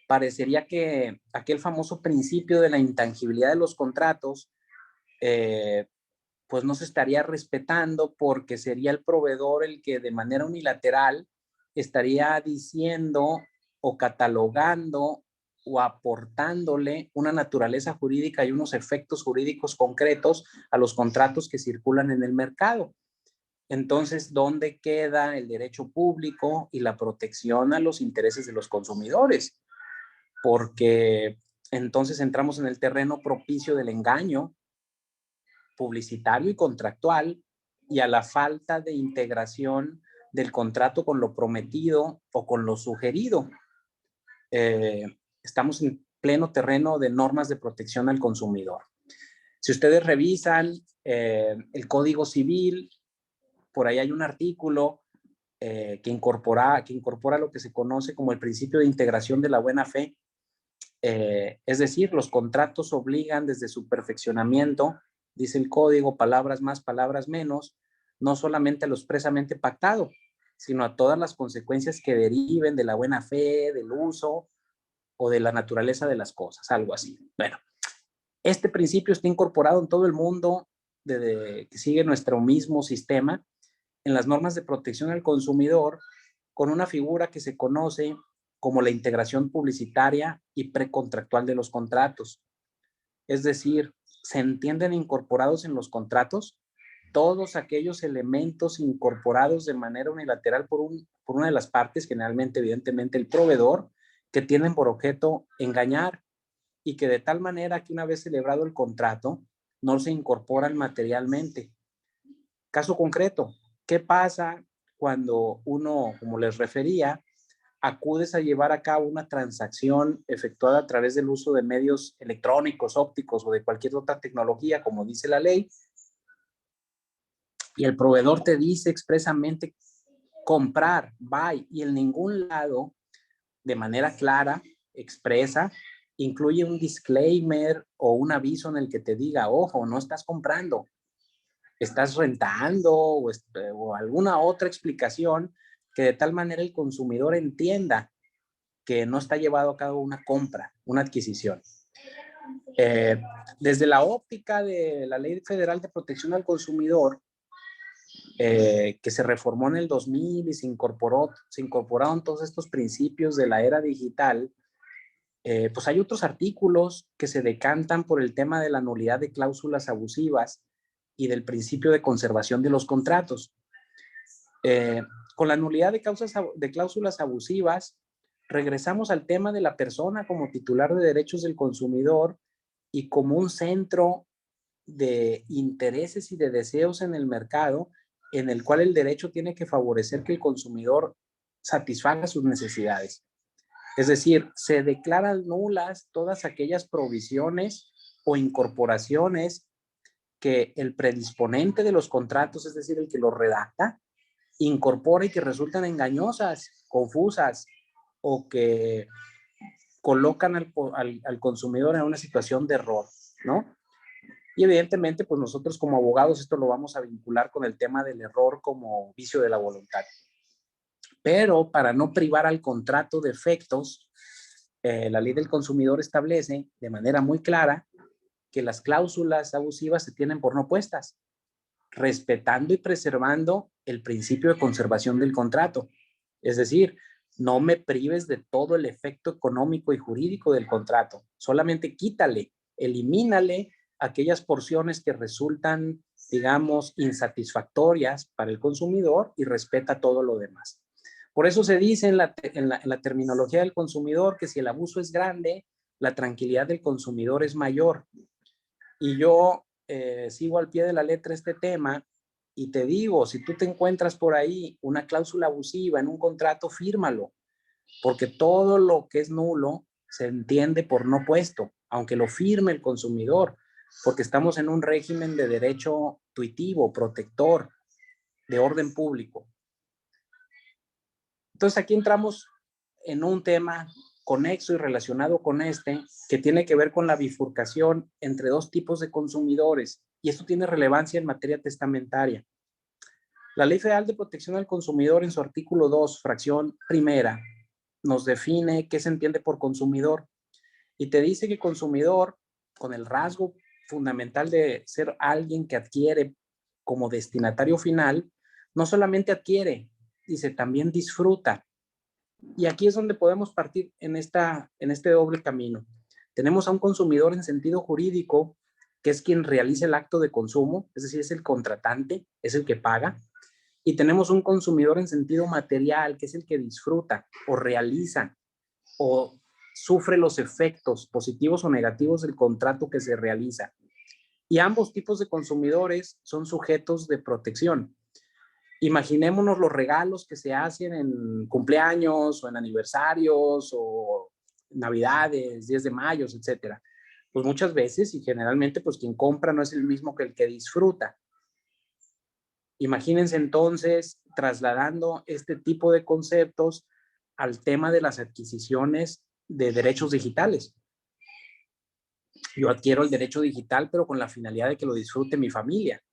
parecería que aquel famoso principio de la intangibilidad de los contratos pues no se estaría respetando porque sería el proveedor el que de manera unilateral estaría diciendo o catalogando o aportándole una naturaleza jurídica y unos efectos jurídicos concretos a los contratos que circulan en el mercado. Entonces, ¿dónde queda el derecho público y la protección a los intereses de los consumidores? Porque entonces entramos en el terreno propicio del engaño publicitario y contractual y a la falta de integración del contrato con lo prometido o con lo sugerido. Estamos en pleno terreno de normas de protección al consumidor. Si ustedes revisan el Código Civil, por ahí hay un artículo que incorpora lo que se conoce como el principio de integración de la buena fe. Es decir, los contratos obligan desde su perfeccionamiento, dice el código, palabras más, palabras menos, no solamente a lo expresamente pactado, sino a todas las consecuencias que deriven de la buena fe, del uso o de la naturaleza de las cosas, algo así. Bueno, este principio está incorporado en todo el mundo que sigue nuestro mismo sistema en las normas de protección al consumidor con una figura que se conoce como la integración publicitaria y precontractual de los contratos. Es decir, se entienden incorporados en los contratos todos aquellos elementos incorporados de manera unilateral por una de las partes, generalmente, evidentemente, el proveedor, que tienen por objeto engañar y que de tal manera que una vez celebrado el contrato, no se incorporan materialmente. Caso concreto, ¿qué pasa cuando uno, como les refería, acudes a llevar a cabo una transacción efectuada a través del uso de medios electrónicos, ópticos o de cualquier otra tecnología, como dice la ley, y el proveedor te dice expresamente comprar, buy, y en ningún lado, de manera clara, expresa, incluye un disclaimer o un aviso en el que te diga, ojo, no estás comprando, estás rentando o alguna otra explicación que de tal manera el consumidor entienda que no está llevado a cabo una compra, una adquisición. Desde la óptica de la Ley Federal de Protección al Consumidor, que se reformó en el 2000 y se incorporaron todos estos principios de la era digital, pues hay otros artículos que se decantan por el tema de la nulidad de cláusulas abusivas y del principio de conservación de los contratos. Con la nulidad de cláusulas abusivas, regresamos al tema de la persona como titular de derechos del consumidor y como un centro de intereses y de deseos en el mercado, en el cual el derecho tiene que favorecer que el consumidor satisfaga sus necesidades. Es decir, se declaran nulas todas aquellas provisiones o incorporaciones que el predisponente de los contratos, es decir, el que los redacta, incorpora y que resultan engañosas, confusas o que colocan al consumidor en una situación de error, ¿no? Y evidentemente, pues nosotros como abogados esto lo vamos a vincular con el tema del error como vicio de la voluntad. Pero para no privar al contrato de efectos, la ley del consumidor establece de manera muy clara que las cláusulas abusivas se tienen por no puestas, respetando y preservando el principio de conservación del contrato. Es decir, no me prives de todo el efecto económico y jurídico del contrato, solamente quítale, elimínale aquellas porciones que resultan, digamos, insatisfactorias para el consumidor y respeta todo lo demás. Por eso se dice en la terminología del consumidor que si el abuso es grande, la tranquilidad del consumidor es mayor. Y yo sigo al pie de la letra este tema y te digo, si tú te encuentras por ahí una cláusula abusiva en un contrato, fírmalo, porque todo lo que es nulo se entiende por no puesto, aunque lo firme el consumidor, porque estamos en un régimen de derecho tuitivo, protector, de orden público. Entonces aquí entramos en un tema conexo y relacionado con este, que tiene que ver con la bifurcación entre dos tipos de consumidores, y esto tiene relevancia en materia testamentaria. La Ley Federal de Protección al Consumidor, en su artículo 2, fracción primera, nos define qué se entiende por consumidor, y te dice que consumidor, con el rasgo fundamental de ser alguien que adquiere como destinatario final, no solamente adquiere, dice, también disfruta Y aquí es donde podemos partir en este doble camino. Tenemos a un consumidor en sentido jurídico, que es quien realiza el acto de consumo, es decir, es el contratante, es el que paga. Y tenemos un consumidor en sentido material, que es el que disfruta o realiza o sufre los efectos positivos o negativos del contrato que se realiza. Y ambos tipos de consumidores son sujetos de protección. Imaginémonos los regalos que se hacen en cumpleaños o en aniversarios o navidades, 10 de mayo, etcétera. Pues muchas veces y generalmente pues quien compra no es el mismo que el que disfruta. Imagínense entonces trasladando este tipo de conceptos al tema de las adquisiciones de derechos digitales. Yo adquiero el derecho digital, pero con la finalidad de que lo disfrute mi familia.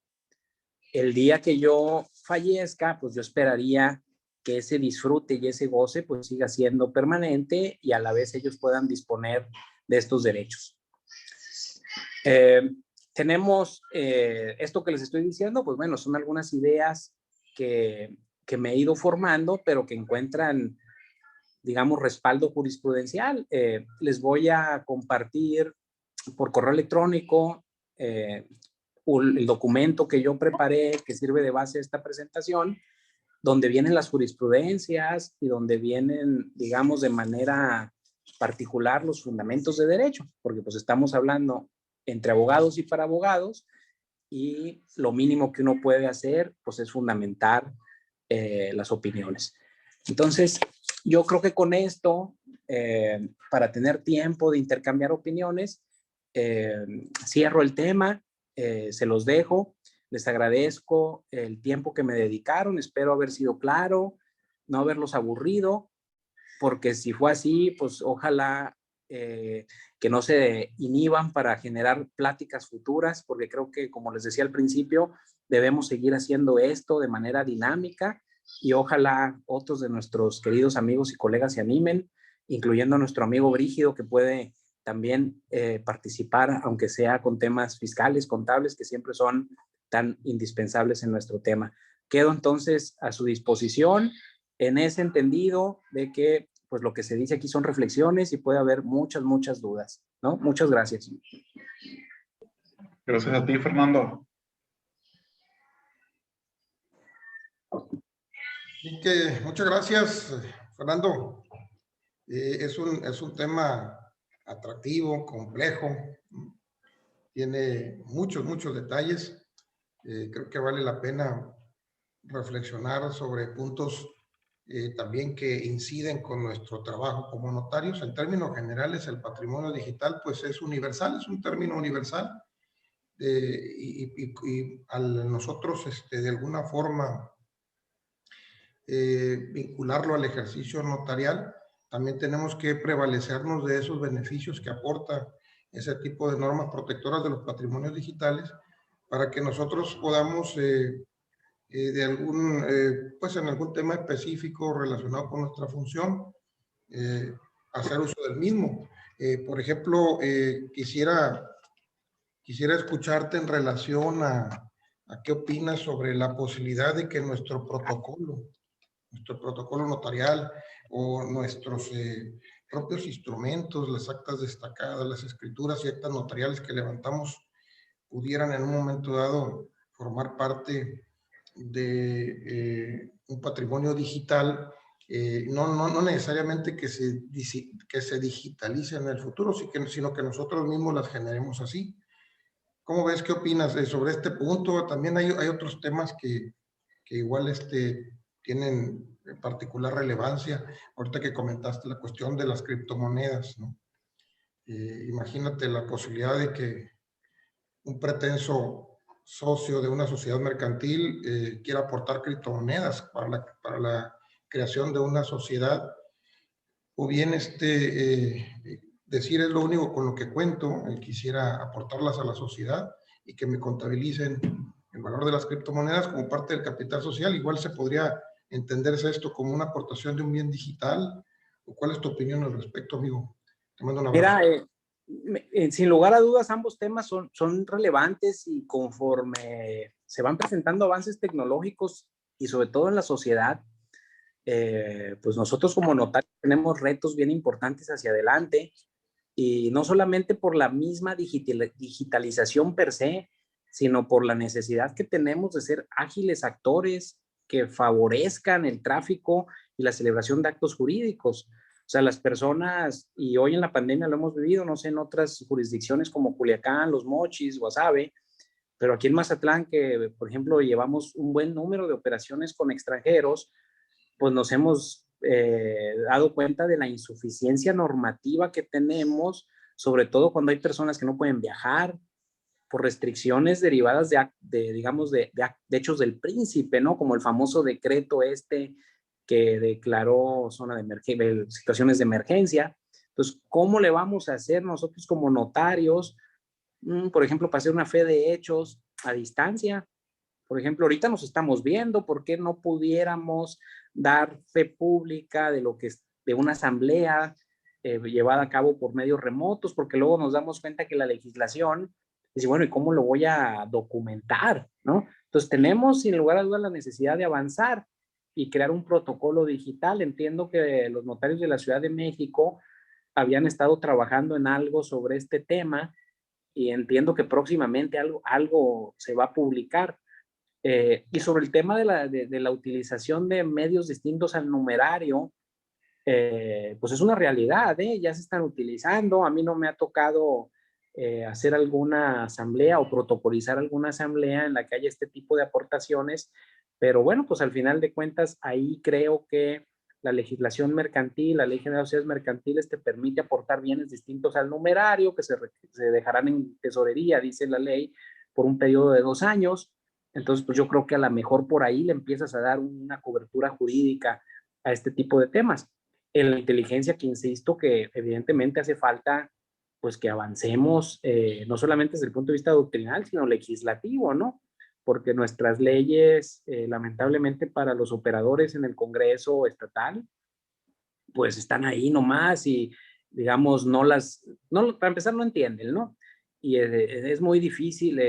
El día que yo fallezca, pues yo esperaría que ese disfrute y ese goce pues siga siendo permanente y a la vez ellos puedan disponer de estos derechos. Tenemos esto que les estoy diciendo, pues bueno, son algunas ideas que me he ido formando, pero que encuentran, digamos, respaldo jurisprudencial. Les voy a compartir por correo electrónico el documento que yo preparé, que sirve de base a esta presentación, donde vienen las jurisprudencias y donde vienen, digamos, de manera particular los fundamentos de derecho, porque pues estamos hablando entre abogados y para abogados, y lo mínimo que uno puede hacer pues es fundamentar las opiniones. Entonces, yo creo que con esto, para tener tiempo de intercambiar opiniones, cierro el tema, se los dejo, les agradezco el tiempo que me dedicaron, espero haber sido claro, no haberlos aburrido, porque si fue así, pues ojalá que no se inhiban para generar pláticas futuras, porque creo que, como les decía al principio, debemos seguir haciendo esto de manera dinámica y ojalá otros de nuestros queridos amigos y colegas se animen, incluyendo a nuestro amigo Brígido, que puede también participar, aunque sea con temas fiscales, contables, que siempre son tan indispensables en nuestro tema. Quedo entonces a su disposición en ese entendido de que pues lo que se dice aquí son reflexiones y puede haber muchas dudas, ¿no? Muchas gracias. Gracias a ti, Fernando. Y que muchas gracias, Fernando. Es un tema atractivo, complejo, tiene muchos detalles. Creo que vale la pena reflexionar sobre puntos también que inciden con nuestro trabajo como notarios. En términos generales, el patrimonio digital pues es universal, es un término universal y al nosotros de alguna forma vincularlo al ejercicio notarial, también tenemos que prevalecernos de esos beneficios que aporta ese tipo de normas protectoras de los patrimonios digitales para que nosotros podamos pues en algún tema específico relacionado con nuestra función, hacer uso del mismo. Por ejemplo, quisiera escucharte en relación a qué opinas sobre la posibilidad de que nuestro protocolo notarial o nuestros propios instrumentos, las actas destacadas, las escrituras y actas notariales que levantamos pudieran en un momento dado formar parte de un patrimonio digital, no necesariamente que se digitalice en el futuro, sino que nosotros mismos las generemos así. ¿Cómo ves? ¿Qué opinas sobre este punto? También hay otros temas que igual tienen particular relevancia. Ahorita que comentaste la cuestión de las criptomonedas, ¿no? Imagínate la posibilidad de que un pretenso socio de una sociedad mercantil quiera aportar criptomonedas para la creación de una sociedad, o bien decir es lo único con lo que cuento, quisiera aportarlas a la sociedad y que me contabilicen el valor de las criptomonedas como parte del capital social. Igual se podría entenderse esto como una aportación de un bien digital. ¿Cuál es tu opinión al respecto, amigo? Te mando un abrazo. Mira, sin lugar a dudas, ambos temas son relevantes y conforme se van presentando avances tecnológicos y sobre todo en la sociedad, pues nosotros como notarios tenemos retos bien importantes hacia adelante, y no solamente por la misma digitalización per se, sino por la necesidad que tenemos de ser ágiles actores que favorezcan el tráfico y la celebración de actos jurídicos. O sea, las personas, y hoy en la pandemia lo hemos vivido, no sé, en otras jurisdicciones como Culiacán, Los Mochis, Guasave, pero aquí en Mazatlán, que por ejemplo llevamos un buen número de operaciones con extranjeros, pues nos hemos dado cuenta de la insuficiencia normativa que tenemos, sobre todo cuando hay personas que no pueden viajar por restricciones derivadas digamos, de hechos del príncipe, ¿no? Como el famoso decreto que declaró situaciones de emergencia. Entonces, ¿cómo le vamos a hacer nosotros como notarios, por ejemplo, para hacer una fe de hechos a distancia? Por ejemplo, ahorita nos estamos viendo, ¿por qué no pudiéramos dar fe pública de lo que es de una asamblea llevada a cabo por medios remotos? Porque luego nos damos cuenta que la legislación dice, bueno, ¿y cómo lo voy a documentar? ¿No? Entonces tenemos sin lugar a dudas la necesidad de avanzar y crear un protocolo digital. Entiendo que los notarios de la Ciudad de México habían estado trabajando en algo sobre este tema, y entiendo que próximamente algo se va a publicar. Y sobre el tema de la utilización de medios distintos al numerario, pues es una realidad, ¿eh? Ya se están utilizando. A mí no me ha tocado hacer alguna asamblea o protocolizar alguna asamblea en la que haya este tipo de aportaciones, pero bueno, pues al final de cuentas ahí creo que la legislación mercantil, la Ley General de Sociedades Mercantiles, te permite aportar bienes distintos al numerario que se dejarán en tesorería, dice la ley, por un periodo de 2 años. Entonces, pues yo creo que a lo mejor por ahí le empiezas a dar una cobertura jurídica a este tipo de temas. En la inteligencia, que insisto que evidentemente hace falta pues que avancemos, no solamente desde el punto de vista doctrinal, sino legislativo, ¿no? Porque nuestras leyes, lamentablemente para los operadores en el Congreso estatal, pues están ahí nomás y, digamos, para empezar no entienden, ¿no? Y es muy difícil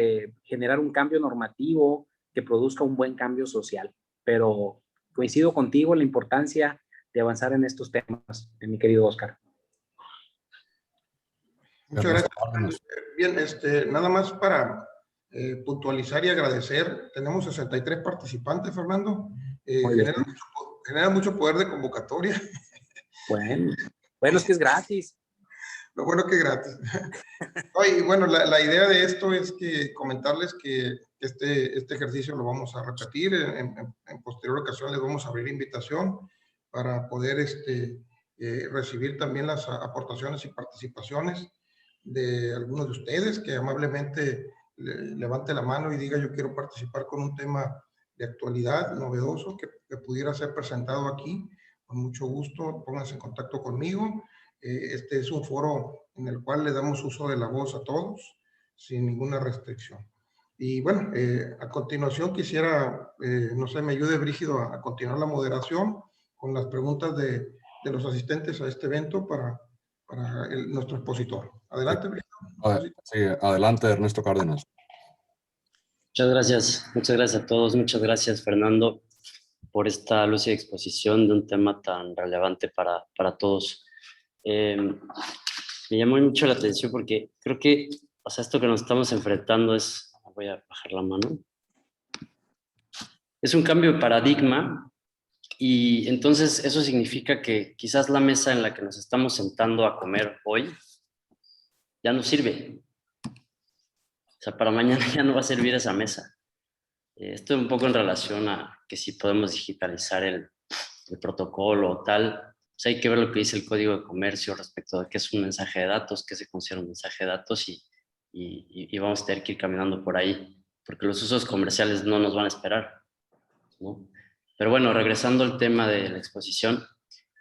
generar un cambio normativo que produzca un buen cambio social. Pero coincido contigo en la importancia de avanzar en estos temas, mi querido Oscar. Muchas gracias. Bien, nada más para puntualizar y agradecer. Tenemos 63 participantes, Fernando. Genera mucho poder de convocatoria. Bueno, es que es gratis. Lo bueno que es gratis. Y bueno, la idea de esto es que comentarles que este ejercicio lo vamos a repetir. En posterior ocasión les vamos a abrir invitación para poder recibir también las aportaciones y participaciones de algunos de ustedes, que amablemente levante la mano y diga yo quiero participar con un tema de actualidad novedoso que pudiera ser presentado aquí. Con mucho gusto, pónganse en contacto conmigo. Este es un foro en el cual le damos uso de la voz a todos, sin ninguna restricción. Y bueno, a continuación quisiera, no sé, me ayude Brígido a continuar la moderación con las preguntas de los asistentes a este evento para nuestro expositor. Adelante, Brígido. Sí, adelante, Ernesto Cárdenas. Muchas gracias a todos, muchas gracias Fernando por esta lúcida exposición de un tema tan relevante para todos. Me llamó mucho la atención porque creo que, o sea, esto que nos estamos enfrentando voy a bajar la mano, es un cambio de paradigma, y entonces eso significa que quizás la mesa en la que nos estamos sentando a comer hoy ya no sirve. O sea, para mañana ya no va a servir esa mesa. Esto un poco en relación a que si podemos digitalizar el protocolo o tal. O sea, hay que ver lo que dice el Código de Comercio respecto a qué es un mensaje de datos, qué se considera un mensaje de datos, y vamos a tener que ir caminando por ahí, porque los usos comerciales no nos van a esperar, ¿no? Pero bueno, regresando al tema de la exposición,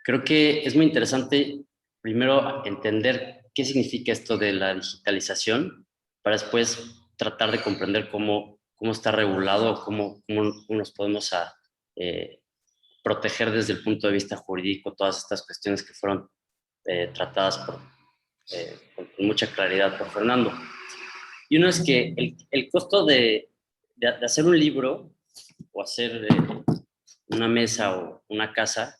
creo que es muy interesante primero entender qué significa esto de la digitalización, para después tratar de comprender cómo está regulado, cómo nos podemos proteger desde el punto de vista jurídico todas estas cuestiones que fueron tratadas con mucha claridad por Fernando. Y uno es que el costo de hacer un libro o hacer una mesa o una casa,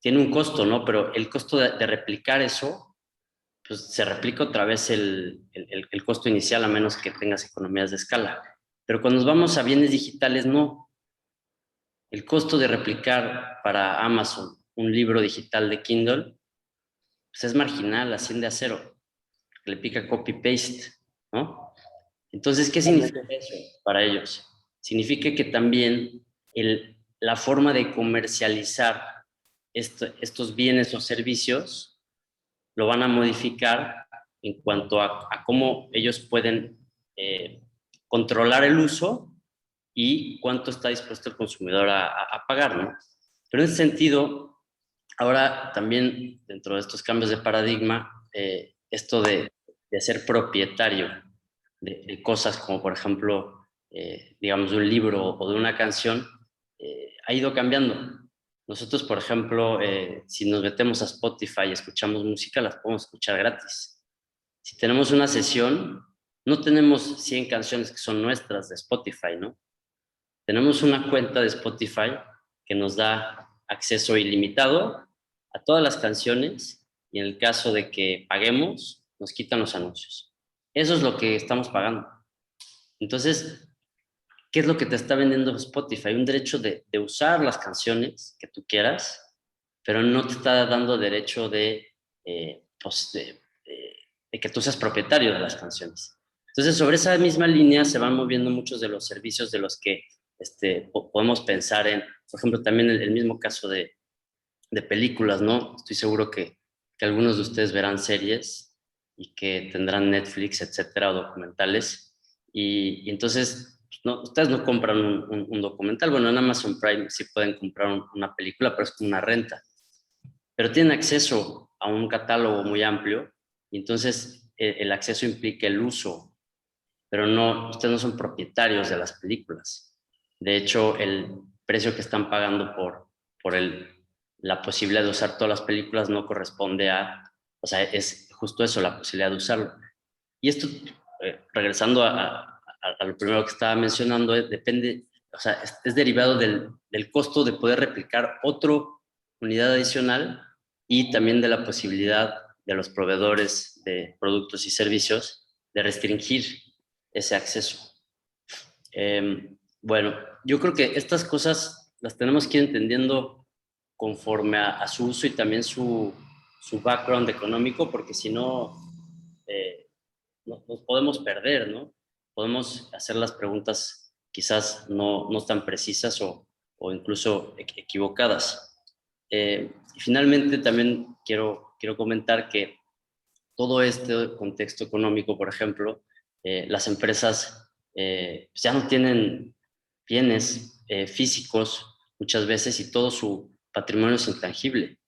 tiene un costo, ¿no? Pero el costo de replicar eso, pues se replica otra vez el costo inicial, a menos que tengas economías de escala. Pero cuando nos vamos a bienes digitales, no. El costo de replicar para Amazon un libro digital de Kindle, pues es marginal, asciende a cero. Le pica copy-paste, ¿no? Entonces, ¿qué significa eso para ellos? Significa que también la forma de comercializar estos bienes o servicios lo van a modificar en cuanto a cómo ellos pueden controlar el uso y cuánto está dispuesto el consumidor a pagar, ¿no? Pero en ese sentido, ahora también dentro de estos cambios de paradigma, esto de ser propietario de cosas como por ejemplo, digamos, de un libro o de una canción, ha ido cambiando. Nosotros, por ejemplo, si nos metemos a Spotify y escuchamos música, las podemos escuchar gratis. Si tenemos una sesión, no tenemos 100 canciones que son nuestras de Spotify, ¿no? Tenemos una cuenta de Spotify que nos da acceso ilimitado a todas las canciones y en el caso de que paguemos, nos quitan los anuncios. Eso es lo que estamos pagando. Entonces, ¿qué es lo que te está vendiendo Spotify? Un derecho de usar las canciones que tú quieras, pero no te está dando derecho de que tú seas propietario de las canciones. Entonces, sobre esa misma línea se van moviendo muchos de los servicios de los que podemos pensar en, por ejemplo, también el mismo caso de películas, ¿no? Estoy seguro que algunos de ustedes verán series y que tendrán Netflix, etcétera, o documentales. Y entonces, no, ustedes no compran un documental. Bueno, en Amazon Prime sí pueden comprar una película, pero es como una renta. Pero tienen acceso a un catálogo muy amplio y entonces el acceso implica el uso, pero no, ustedes no son propietarios de las películas. De hecho, el precio que están pagando por la posibilidad de usar todas las películas no corresponde o sea, es justo eso, la posibilidad de usarlo. Y esto, regresando a lo primero que estaba mencionando, depende, o sea, es derivado del costo de poder replicar otra unidad adicional y también de la posibilidad de los proveedores de productos y servicios de restringir ese acceso. Bueno, yo creo que estas cosas las tenemos que ir entendiendo conforme a su uso y también su background económico, porque si no, nos podemos perder, ¿no? Podemos hacer las preguntas quizás no tan precisas o incluso equivocadas. Y finalmente también quiero comentar que todo este contexto económico, por ejemplo, las empresas ya no tienen bienes físicos muchas veces y todo su patrimonio es intangible.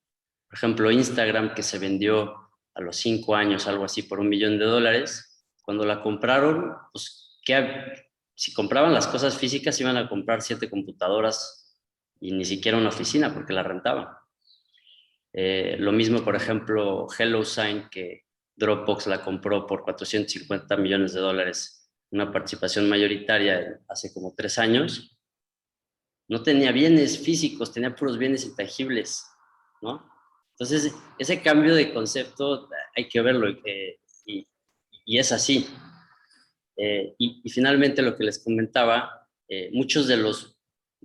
Por ejemplo, Instagram, que se vendió a los 5 años, algo así, por $1 millón, cuando la compraron, pues, si compraban las cosas físicas, iban a comprar 7 computadoras y ni siquiera una oficina porque la rentaban. Lo mismo, por ejemplo, HelloSign, que Dropbox la compró por $450 millones, una participación mayoritaria hace como 3 años. No tenía bienes físicos, tenía puros bienes intangibles, ¿no? Entonces, ese cambio de concepto hay que verlo y es así. Y finalmente lo que les comentaba, muchos de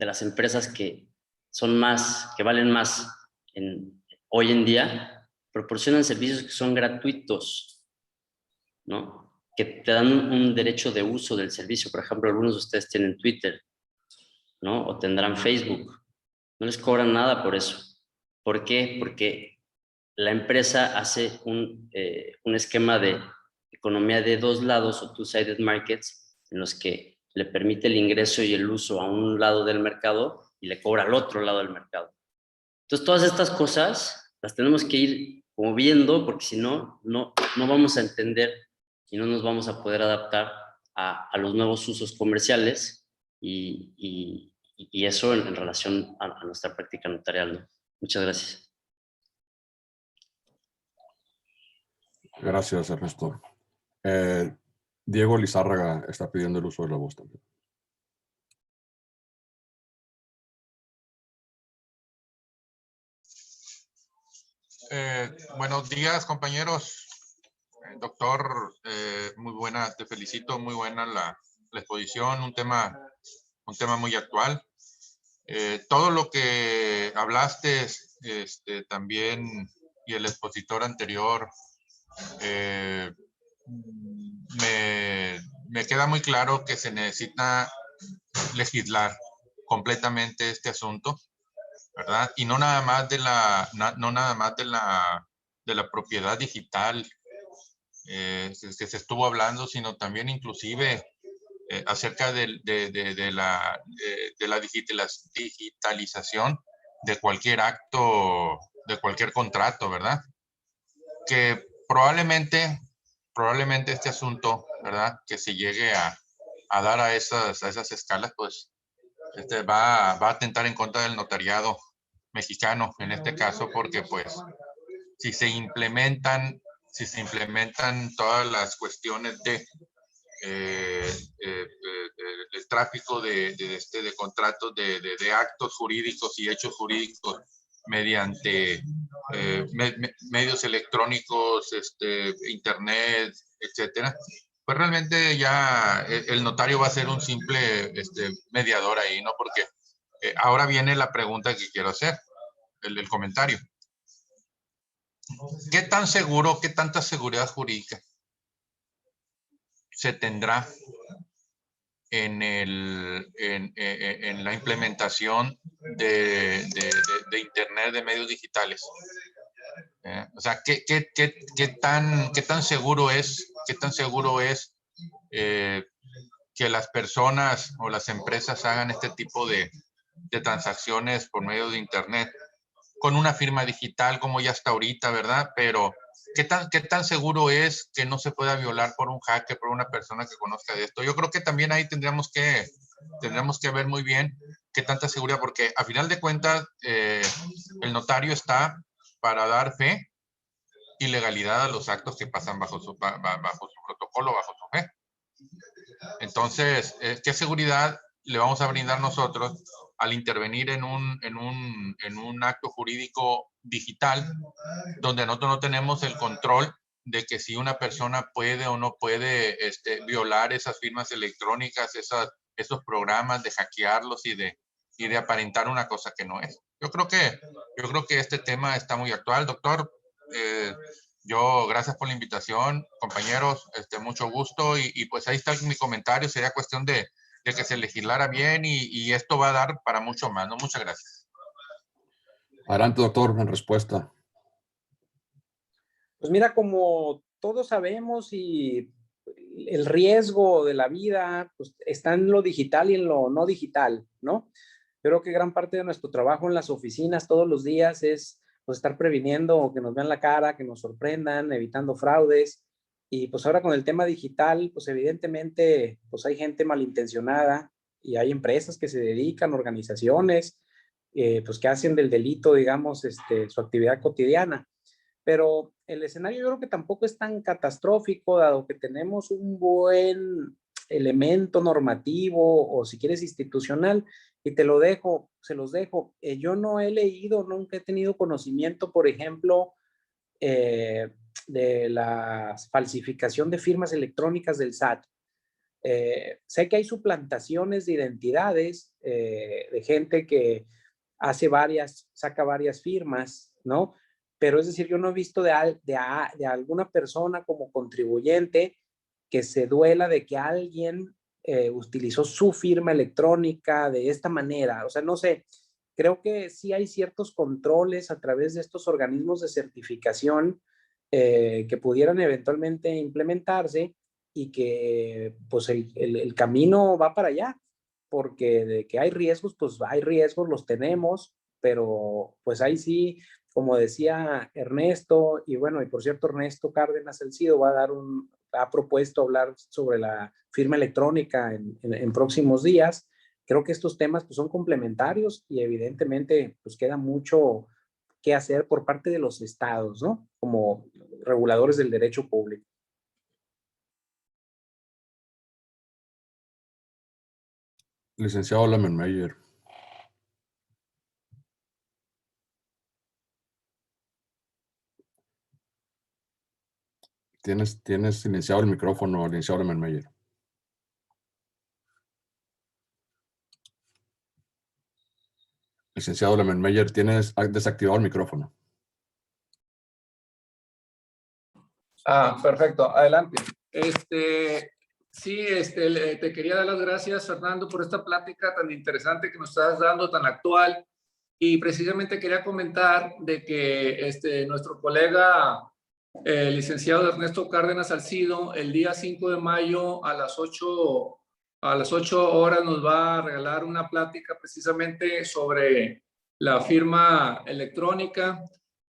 las empresas que valen más hoy en día, proporcionan servicios que son gratuitos, ¿no? Que te dan un derecho de uso del servicio. Por ejemplo, algunos de ustedes tienen Twitter, ¿no? O tendrán Facebook. No les cobran nada por eso. ¿Por qué? Porque la empresa hace un esquema de economía de dos lados o two-sided markets en los que le permite el ingreso y el uso a un lado del mercado y le cobra al otro lado del mercado. Entonces, todas estas cosas las tenemos que ir moviendo porque si no vamos a entender y no nos vamos a poder adaptar a los nuevos usos comerciales y eso en relación a nuestra práctica notarial, ¿no? Muchas gracias. Gracias, Ernesto. Diego Lizárraga está pidiendo el uso de la voz también. Buenos días, compañeros. Doctor, muy buena, te felicito, muy buena la exposición, un tema muy actual. Todo lo que hablaste también y el expositor anterior, me queda muy claro que se necesita legislar completamente este asunto, ¿verdad? Y no nada más no nada más de la propiedad digital que se estuvo hablando, sino también inclusive acerca de la digitalización de cualquier acto, de cualquier contrato, ¿verdad? Que probablemente este asunto, ¿verdad? Que se llegue a dar a esas escalas, pues va a atentar en contra del notariado mexicano, en este caso, porque pues si se implementan, si se implementan todas las cuestiones de el tráfico de contratos, de actos jurídicos y hechos jurídicos mediante medios electrónicos, internet, etcétera, pues realmente ya el notario va a ser un simple mediador ahí, ¿no? Porque ahora viene la pregunta que quiero hacer, el comentario. ¿Qué tan seguro, qué tanta seguridad jurídica se tendrá en la implementación de Internet, de medios digitales? O sea, ¿qué tan seguro es, que las personas o las empresas hagan este tipo de transacciones por medio de Internet con una firma digital como ya está ahorita, ¿verdad? Pero qué tan seguro es que no se pueda violar por un hacker, por una persona que conozca de esto? Yo creo que también ahí tendríamos que ver muy bien qué tanta seguridad, porque a final de cuentas el notario está para dar fe y legalidad a los actos que pasan bajo su protocolo, bajo su fe. Entonces, ¿qué seguridad le vamos a brindar nosotros al intervenir en un acto jurídico digital donde nosotros no tenemos el control de que si una persona puede o no puede violar esas firmas electrónicas, esos programas, de hackearlos y de aparentar una cosa que no es? Yo creo que este tema está muy actual, doctor. Yo, gracias por la invitación, compañeros, mucho gusto, y pues ahí está mi comentario. Sería cuestión de que se legislara bien, y esto va a dar para mucho más, ¿no? Muchas gracias. Adelante, doctor, en respuesta. Pues mira, como todos sabemos, y el riesgo de la vida pues, está en lo digital y en lo no digital, ¿no? Creo que gran parte de nuestro trabajo en las oficinas todos los días es pues, estar previniendo que nos vean la cara, que nos sorprendan, evitando fraudes. Y pues ahora con el tema digital, pues evidentemente pues hay gente malintencionada y hay empresas que se dedican, organizaciones, pues que hacen del delito, digamos, su actividad cotidiana. Pero el escenario yo creo que tampoco es tan catastrófico, dado que tenemos un buen elemento normativo o si quieres institucional, y te lo dejo, se los dejo. Yo no he leído, nunca he tenido conocimiento, por ejemplo, de la falsificación de firmas electrónicas del SAT. Sé que hay suplantaciones de identidades de gente que saca varias firmas, ¿no? Pero es decir, yo no he visto de alguna persona como contribuyente que se duela de que alguien utilizó su firma electrónica de esta manera. O sea, no sé, creo que sí hay ciertos controles a través de estos organismos de certificación que pudieran eventualmente implementarse, y que pues el camino va para allá, porque de que hay riesgos, pues hay riesgos, los tenemos, pero pues ahí sí, como decía Ernesto, y bueno, y por cierto, Ernesto Cárdenas Salcido ha propuesto hablar sobre la firma electrónica en próximos días. Creo que estos temas pues son complementarios, y evidentemente pues queda mucho que hacer por parte de los estados, ¿no? Como reguladores del derecho público. Licenciado Lemmenmeyer. Tienes silenciado el micrófono, licenciado Lemermeyer. Licenciado Lemermeyer, tienes desactivado el micrófono. Perfecto, adelante. Sí, te quería dar las gracias, Fernando, por esta plática tan interesante que nos estás dando, tan actual. Y precisamente quería comentar de que nuestro colega, licenciado Ernesto Cárdenas Salcido, el día 5 de mayo a las 8 horas nos va a regalar una plática precisamente sobre la firma electrónica.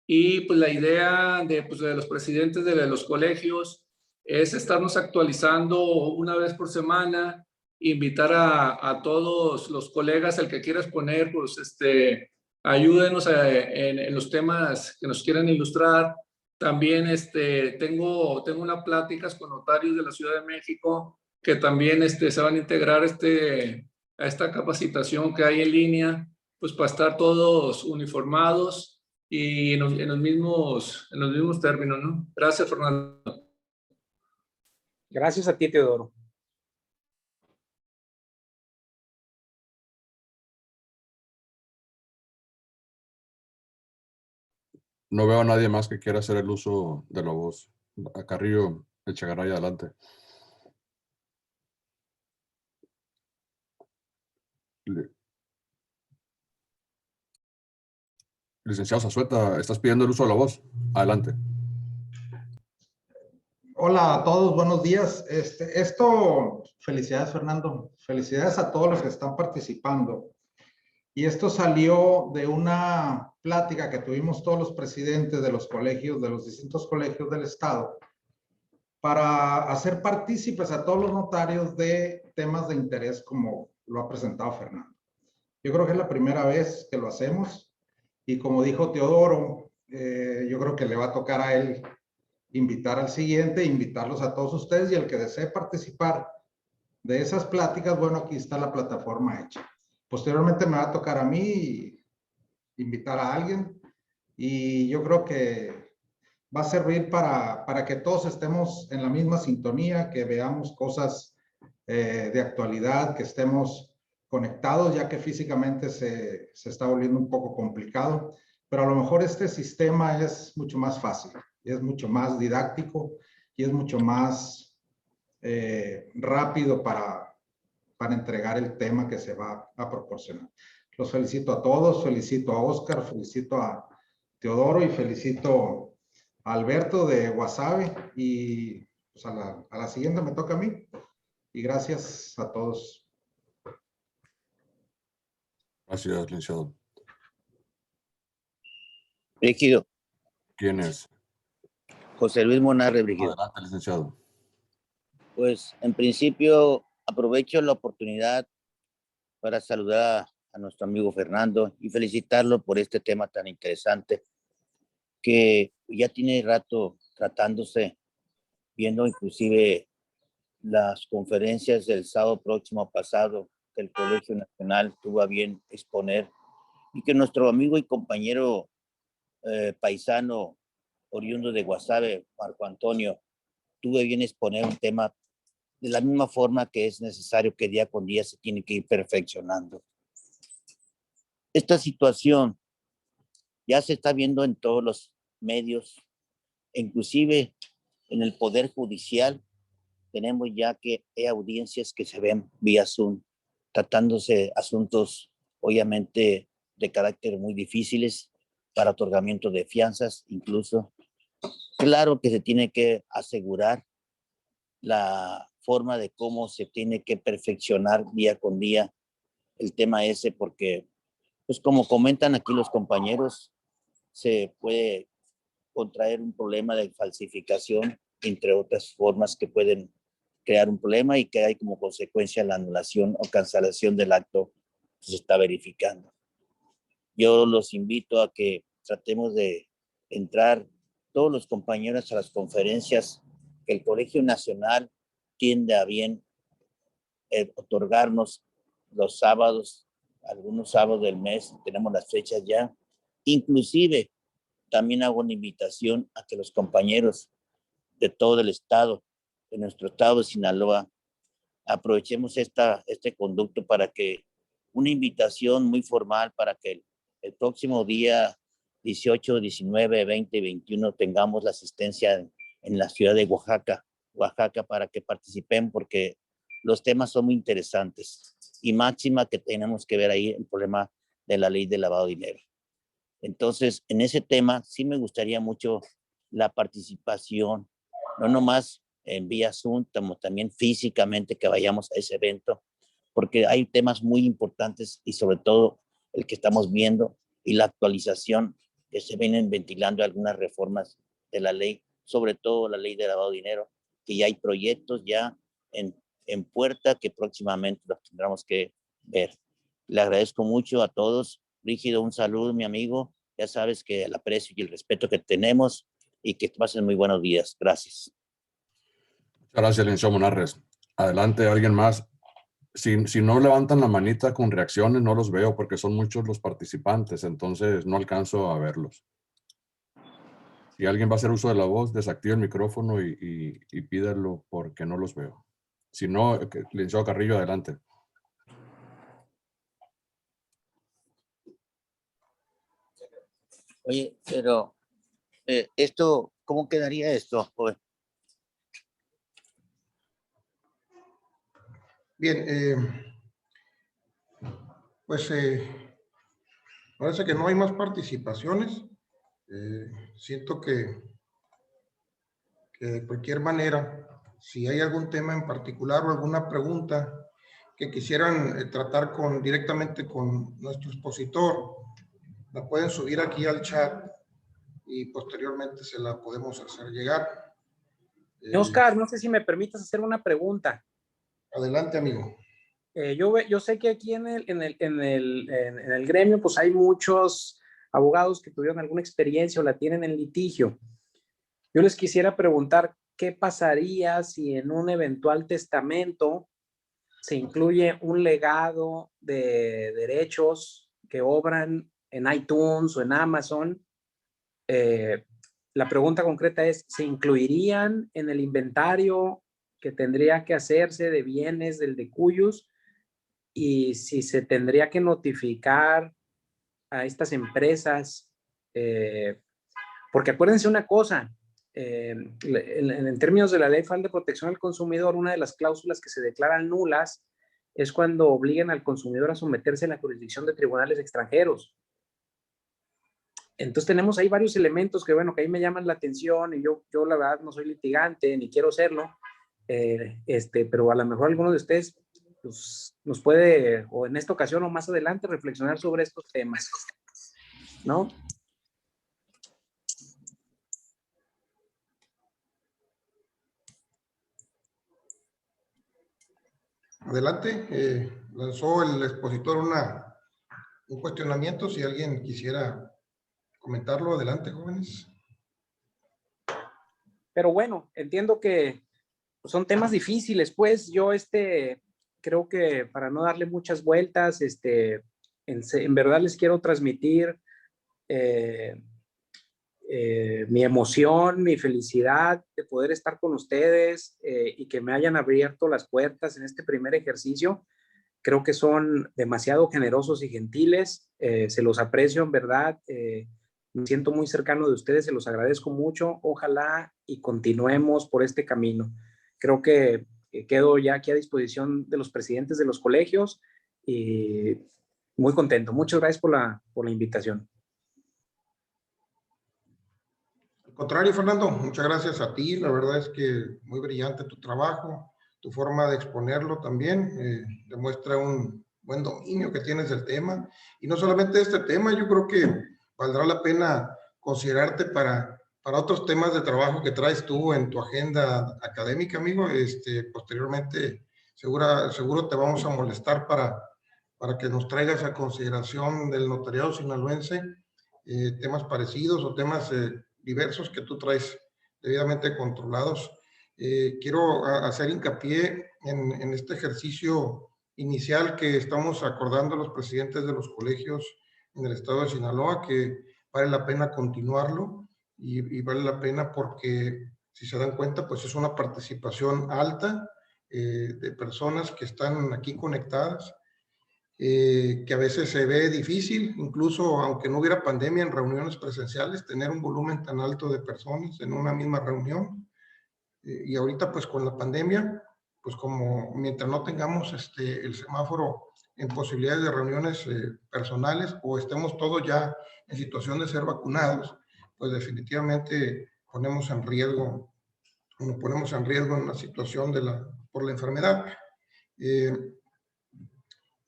Y pues la idea de los presidentes de los colegios es estarnos actualizando una vez por semana, invitar a todos los colegas, el que quiera exponer, pues ayúdenos en los temas que nos quieran ilustrar. También tengo unas pláticas con notarios de la Ciudad de México que también se van a integrar a esta capacitación que hay en línea, pues para estar todos uniformados y en los mismos términos, ¿no? Gracias, Fernando. Gracias a ti, Teodoro. No veo a nadie más que quiera hacer el uso de la voz. A Carrillo Echegaray, adelante. Licenciado Zazueta, estás pidiendo el uso de la voz. Adelante. Hola a todos, buenos días. Felicidades, Fernando. Felicidades a todos los que están participando. Y esto salió de una plática que tuvimos todos los presidentes de los colegios, de los distintos colegios del estado, para hacer partícipes a todos los notarios de temas de interés como lo ha presentado Fernando. Yo creo que es la primera vez que lo hacemos y como dijo Teodoro, yo creo que le va a tocar a él invitar al siguiente, invitarlos a todos ustedes y el que desee participar de esas pláticas, bueno, aquí está la plataforma hecha. Posteriormente me va a tocar a mí invitar a alguien y yo creo que va a servir para que todos estemos en la misma sintonía, que veamos cosas de actualidad, que estemos conectados, ya que físicamente se está volviendo un poco complicado, pero a lo mejor este sistema es mucho más fácil, es mucho más didáctico y es mucho más rápido para entregar el tema que se va a proporcionar. Los felicito a todos, felicito a Oscar, felicito a Teodoro y felicito a Alberto de Guasave y pues a la siguiente me toca a mí y gracias a todos. Gracias, licenciado. Brígido. ¿Quién es? José Luis Monarre Brígido. Adelante, licenciado. Pues en principio aprovecho la oportunidad para saludar a nuestro amigo Fernando y felicitarlo por este tema tan interesante que ya tiene rato tratándose, viendo inclusive las conferencias del sábado próximo pasado que el Colegio Nacional tuvo a bien exponer y que nuestro amigo y compañero paisano oriundo de Guasave, Marco Antonio, tuvo a bien exponer un tema de la misma forma que es necesario que día con día se tiene que ir perfeccionando. Esta situación ya se está viendo en todos los medios, inclusive en el Poder Judicial. Tenemos ya que hay audiencias que se ven vía Zoom, tratándose de asuntos obviamente de carácter muy difíciles para otorgamiento de fianzas incluso. Claro que se tiene que asegurar la forma de cómo se tiene que perfeccionar día con día el tema ese, porque pues como comentan aquí los compañeros, se puede contraer un problema de falsificación, entre otras formas que pueden crear un problema y que hay como consecuencia la anulación o cancelación del acto que se está verificando. Yo los invito a que tratemos de entrar todos los compañeros a las conferencias que el Colegio Nacional tiende a bien otorgarnos los sábados, algunos sábados del mes, tenemos las fechas ya. Inclusive también hago una invitación a que los compañeros de todo el estado, de nuestro estado de Sinaloa. Aprovechemos este conducto para que una invitación muy formal para que el próximo día 18, 19, 20 y 21 tengamos la asistencia en la ciudad de Oaxaca, para que participen, porque los temas son muy interesantes y máxima que tenemos que ver ahí el problema de la ley de lavado de dinero. Entonces, en ese tema sí me gustaría mucho la participación, no nomás en vía Zoom, también físicamente que vayamos a ese evento, porque hay temas muy importantes y sobre todo el que estamos viendo y la actualización que se vienen ventilando algunas reformas de la ley, sobre todo la ley de lavado de dinero, que ya hay proyectos ya en puerta que próximamente los tendremos que ver. Le agradezco mucho a todos. Rígido, un saludo, mi amigo. Ya sabes que el aprecio y el respeto que tenemos y que pasen muy buenos días. Gracias. Muchas gracias, licenciado Monarres. Adelante, alguien más. Si no levantan la manita con reacciones, no los veo porque son muchos los participantes, entonces no alcanzo a verlos. Si alguien va a hacer uso de la voz, desactive el micrófono y pídelo porque no los veo. Si no, licenciado Carrillo, adelante. Oye, pero esto, ¿cómo quedaría esto, joven? Bien, pues parece que no hay más participaciones. Siento que de cualquier manera, si hay algún tema en particular o alguna pregunta que quisieran tratar directamente con nuestro expositor, la pueden subir aquí al chat y posteriormente se la podemos hacer llegar. Oscar, no sé si me permitas hacer una pregunta. Adelante, amigo. Yo sé que aquí en el gremio pues hay muchos abogados que tuvieron alguna experiencia o la tienen en litigio. Yo les quisiera preguntar qué pasaría si en un eventual testamento se incluye un legado de derechos que obran en iTunes o en Amazon. La pregunta concreta es, ¿se incluirían en el inventario que tendría que hacerse de bienes del decuyus? Y si se tendría que notificar a estas empresas, porque acuérdense una cosa, en términos de la Ley Federal de Protección al Consumidor, una de las cláusulas que se declaran nulas es cuando obliguen al consumidor a someterse a la jurisdicción de tribunales extranjeros. Entonces tenemos ahí varios elementos que, bueno, que ahí me llaman la atención y yo la verdad no soy litigante ni quiero serlo, pero a lo mejor alguno de ustedes pues, nos puede, o en esta ocasión o más adelante, reflexionar sobre estos temas, ¿no? Adelante, lanzó el expositor un cuestionamiento, si alguien quisiera comentarlo, adelante, jóvenes. Pero bueno, entiendo que son temas difíciles, pues yo creo que para no darle muchas vueltas, en verdad les quiero transmitir mi emoción, mi felicidad de poder estar con ustedes y que me hayan abierto las puertas en este primer ejercicio. Creo que son demasiado generosos y gentiles, se los aprecio en verdad, me siento muy cercano de ustedes, se los agradezco mucho, ojalá y continuemos por este camino. Creo que quedo ya aquí a disposición de los presidentes de los colegios y muy contento. Muchas gracias por la invitación. Al contrario, Fernando, muchas gracias a ti. La verdad es que muy brillante tu trabajo, tu forma de exponerlo también demuestra un buen dominio que tienes del tema. Y no solamente este tema, yo creo que valdrá la pena considerarte para otros temas de trabajo que traes tú en tu agenda académica, amigo. Posteriormente, seguro te vamos a molestar para que nos traigas a consideración del notariado sinaloense temas parecidos o temas diversos que tú traes debidamente controlados. Quiero hacer hincapié en este ejercicio inicial que estamos acordando los presidentes de los colegios en el estado de Sinaloa, que vale la pena continuarlo y vale la pena porque Si se dan cuenta, pues es una participación alta de personas que están aquí conectadas, que a veces se ve difícil, incluso aunque no hubiera pandemia en reuniones presenciales, tener un volumen tan alto de personas en una misma reunión. Y ahorita pues con la pandemia, pues como mientras no tengamos el semáforo en posibilidades de reuniones personales o estemos todos ya en situación de ser vacunados, pues definitivamente ponemos en riesgo en la situación por la enfermedad.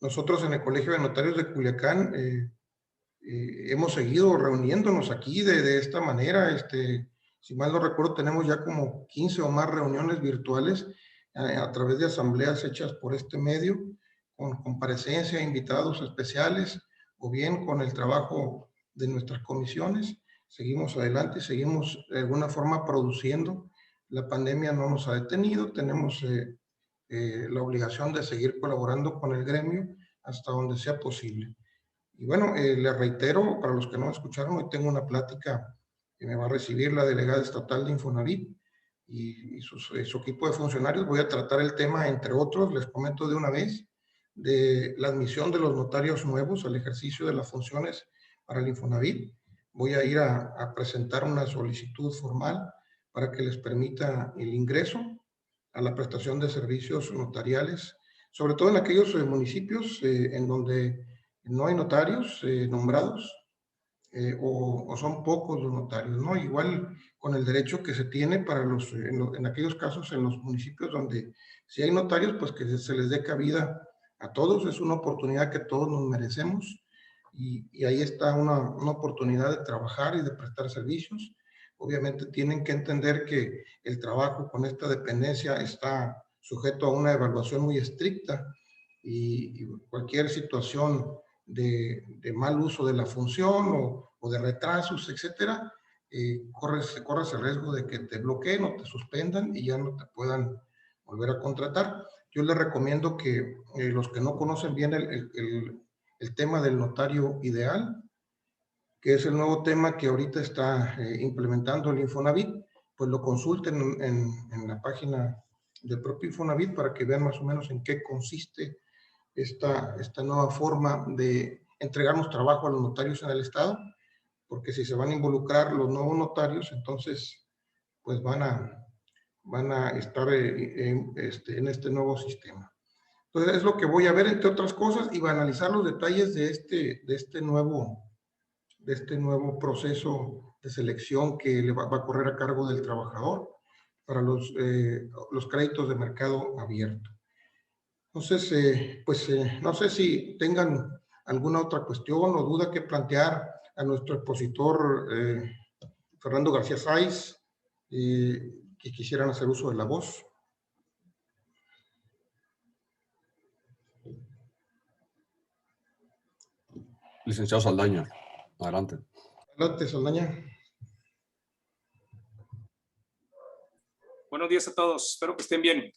Nosotros en el Colegio de Notarios de Culiacán hemos seguido reuniéndonos aquí de esta manera. Si mal no recuerdo, tenemos ya como 15 o más reuniones virtuales a través de asambleas hechas por este medio, con comparecencia, invitados especiales, o bien con el trabajo de nuestras comisiones. Seguimos adelante, seguimos de alguna forma produciendo. La pandemia no nos ha detenido, tenemos la obligación de seguir colaborando con el gremio hasta donde sea posible. Y bueno, le reitero, para los que no me escucharon, hoy tengo una plática que me va a recibir la delegada estatal de Infonavit y su equipo de funcionarios. Voy a tratar el tema, entre otros, les comento de una vez, de la admisión de los notarios nuevos al ejercicio de las funciones para el Infonavit. Voy a ir a presentar una solicitud formal para que les permita el ingreso a la prestación de servicios notariales, sobre todo en aquellos municipios en donde no hay notarios nombrados o son pocos los notarios, ¿no? Igual con el derecho que se tiene para en aquellos casos en los municipios donde si hay notarios, pues que se les dé cabida a todos. Es una oportunidad que todos nos merecemos y ahí está una oportunidad de trabajar y de prestar servicios. Obviamente tienen que entender que el trabajo con esta dependencia está sujeto a una evaluación muy estricta y cualquier situación de mal uso de la función o de retrasos, etcétera, corres el riesgo de que te bloqueen o te suspendan y ya no te puedan volver a contratar. Yo les recomiendo que los que no conocen bien el tema del notario ideal, que es el nuevo tema que ahorita está implementando el Infonavit, pues lo consulten en la página del propio Infonavit para que vean más o menos en qué consiste esta nueva forma de entregarnos trabajo a los notarios en el Estado, porque si se van a involucrar los nuevos notarios, entonces pues van a estar en este nuevo sistema. Entonces es lo que voy a ver, entre otras cosas, y va a analizar los detalles de este nuevo proceso de selección que le va a correr a cargo del trabajador para los créditos de mercado abierto. Entonces, no sé si tengan alguna otra cuestión o duda que plantear a nuestro expositor Fernando García Sáiz, que quisieran hacer uso de la voz. Licenciado Saldaña, adelante. Adelante, Saldaña. Buenos días a todos, espero que estén bien.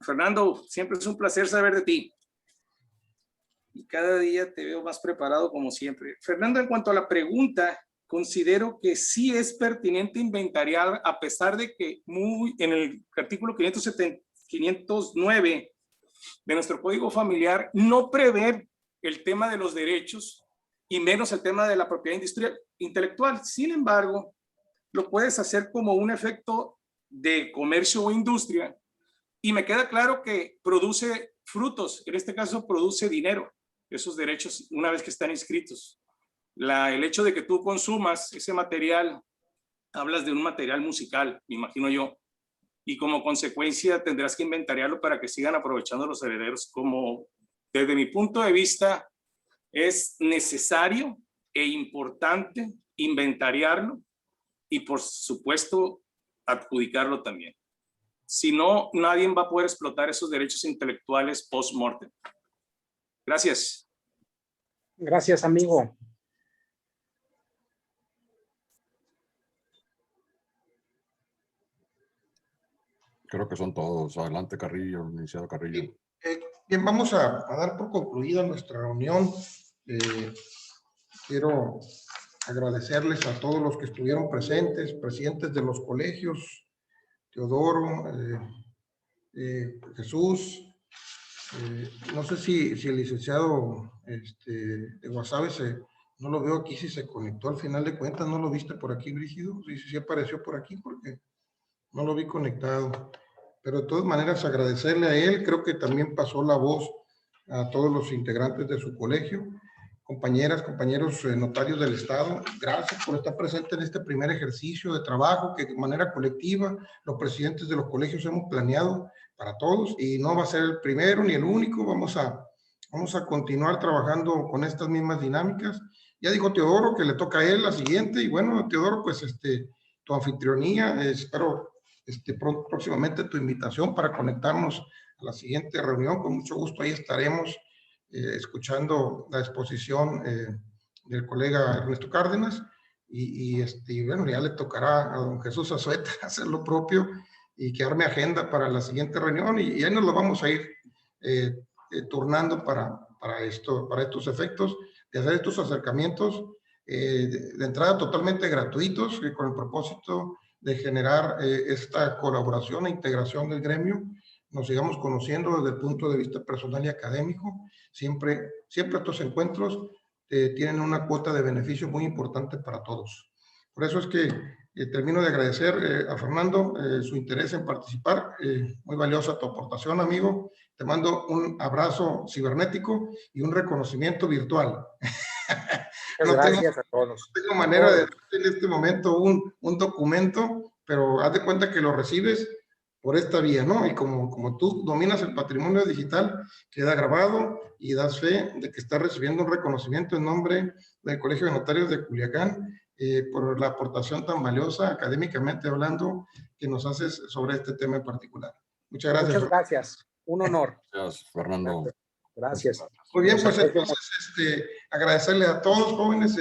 Fernando, siempre es un placer saber de ti. Y cada día te veo más preparado como siempre. Fernando, en cuanto a la pregunta, considero que sí es pertinente inventariar, a pesar de que en el artículo 509 de nuestro Código Familiar no prevé el tema de los derechos y menos el tema de la propiedad intelectual. Sin embargo, lo puedes hacer como un efecto de comercio o industria y me queda claro que produce frutos, en este caso produce dinero, esos derechos una vez que están inscritos. El hecho de que tú consumas ese material, hablas de un material musical, me imagino yo, y como consecuencia tendrás que inventariarlo para que sigan aprovechando los herederos. Como desde mi punto de vista es necesario e importante inventariarlo y por supuesto adjudicarlo también. Si no, nadie va a poder explotar esos derechos intelectuales post-mortem. Gracias. Gracias, amigo. Creo que son todos. Adelante, Carrillo, licenciado Carrillo. Bien, vamos a dar por concluida nuestra reunión. Quiero agradecerles a todos los que estuvieron presentes, presidentes de los colegios, Teodoro, Jesús. No sé si el licenciado de Guasave no lo veo aquí, si se conectó al final de cuentas. ¿No lo viste por aquí, Brígido? Sí apareció por aquí porque no lo vi conectado. Pero de todas maneras agradecerle a él. Creo que también pasó la voz a todos los integrantes de su colegio. Compañeras, compañeros notarios del Estado, gracias por estar presentes en este primer ejercicio de trabajo que de manera colectiva los presidentes de los colegios hemos planeado para todos, y no va a ser el primero ni el único. Vamos a continuar trabajando con estas mismas dinámicas. Ya dijo Teodoro que le toca a él la siguiente, y bueno, Teodoro, pues tu anfitrionía, espero próximamente tu invitación para conectarnos a la siguiente reunión. Con mucho gusto ahí estaremos escuchando la exposición del colega Ernesto Cárdenas, y bueno, ya le tocará a don Jesús Azueta hacer lo propio y quedarme agenda para la siguiente reunión, y ahí nos lo vamos a ir turnando para estos efectos, de hacer estos acercamientos de entrada totalmente gratuitos, con el propósito de generar esta colaboración e integración del gremio. Nos sigamos conociendo desde el punto de vista personal y académico. Siempre estos encuentros tienen una cuota de beneficio muy importante para todos. Por eso es que termino de agradecer a Fernando su interés en participar. Muy valiosa tu aportación, amigo. Te mando un abrazo cibernético y un reconocimiento virtual. Gracias a todos. No tengo manera de darte en este momento un documento, pero haz de cuenta que lo recibes por esta vía, ¿no? Y como tú dominas el patrimonio digital, queda grabado y das fe de que estás recibiendo un reconocimiento en nombre del Colegio de Notarios de Culiacán por la aportación tan valiosa, académicamente hablando, que nos haces sobre este tema en particular. Muchas gracias. Muchas gracias. Un honor. Gracias, Fernando. Gracias. Muy bien, pues entonces agradecerle a todos, jóvenes,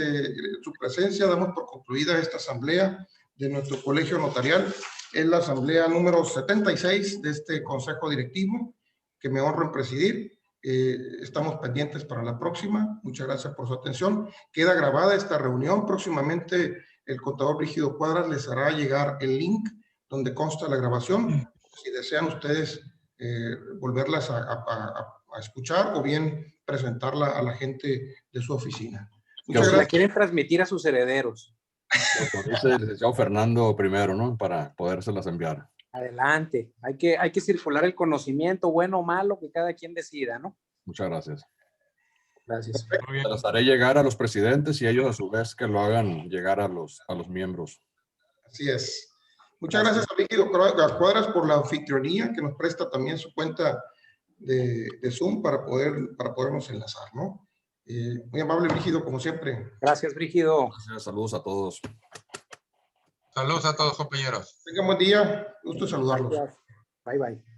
su presencia. Damos por concluida esta asamblea de nuestro colegio notarial. Es la asamblea número 76 de este consejo directivo que me honro en presidir. Estamos pendientes para la próxima. Muchas gracias por su atención. Queda grabada esta reunión. Próximamente el contador Brígido Cuadras les hará llegar el link donde consta la grabación, si desean ustedes volverlas a escuchar o bien presentarla a la gente de su oficina. Muchas gracias. La quieren transmitir a sus herederos. Como dice el licenciado Fernando primero, ¿no? Para podérselas enviar. Adelante. Hay que circular el conocimiento, bueno o malo, que cada quien decida, ¿no? Muchas gracias. Gracias. Se las haré llegar a los presidentes y ellos a su vez que lo hagan llegar a los miembros. Así es. Muchas gracias a Brígido Cuadras por la anfitrionía, que nos presta también su cuenta de Zoom para podernos enlazar, ¿no? Muy amable, Brígido, como siempre. Gracias, Brígido. Gracias, saludos a todos. Saludos a todos, compañeros. Tengan buen día. Gusto saludarlos. Gracias. Bye, bye.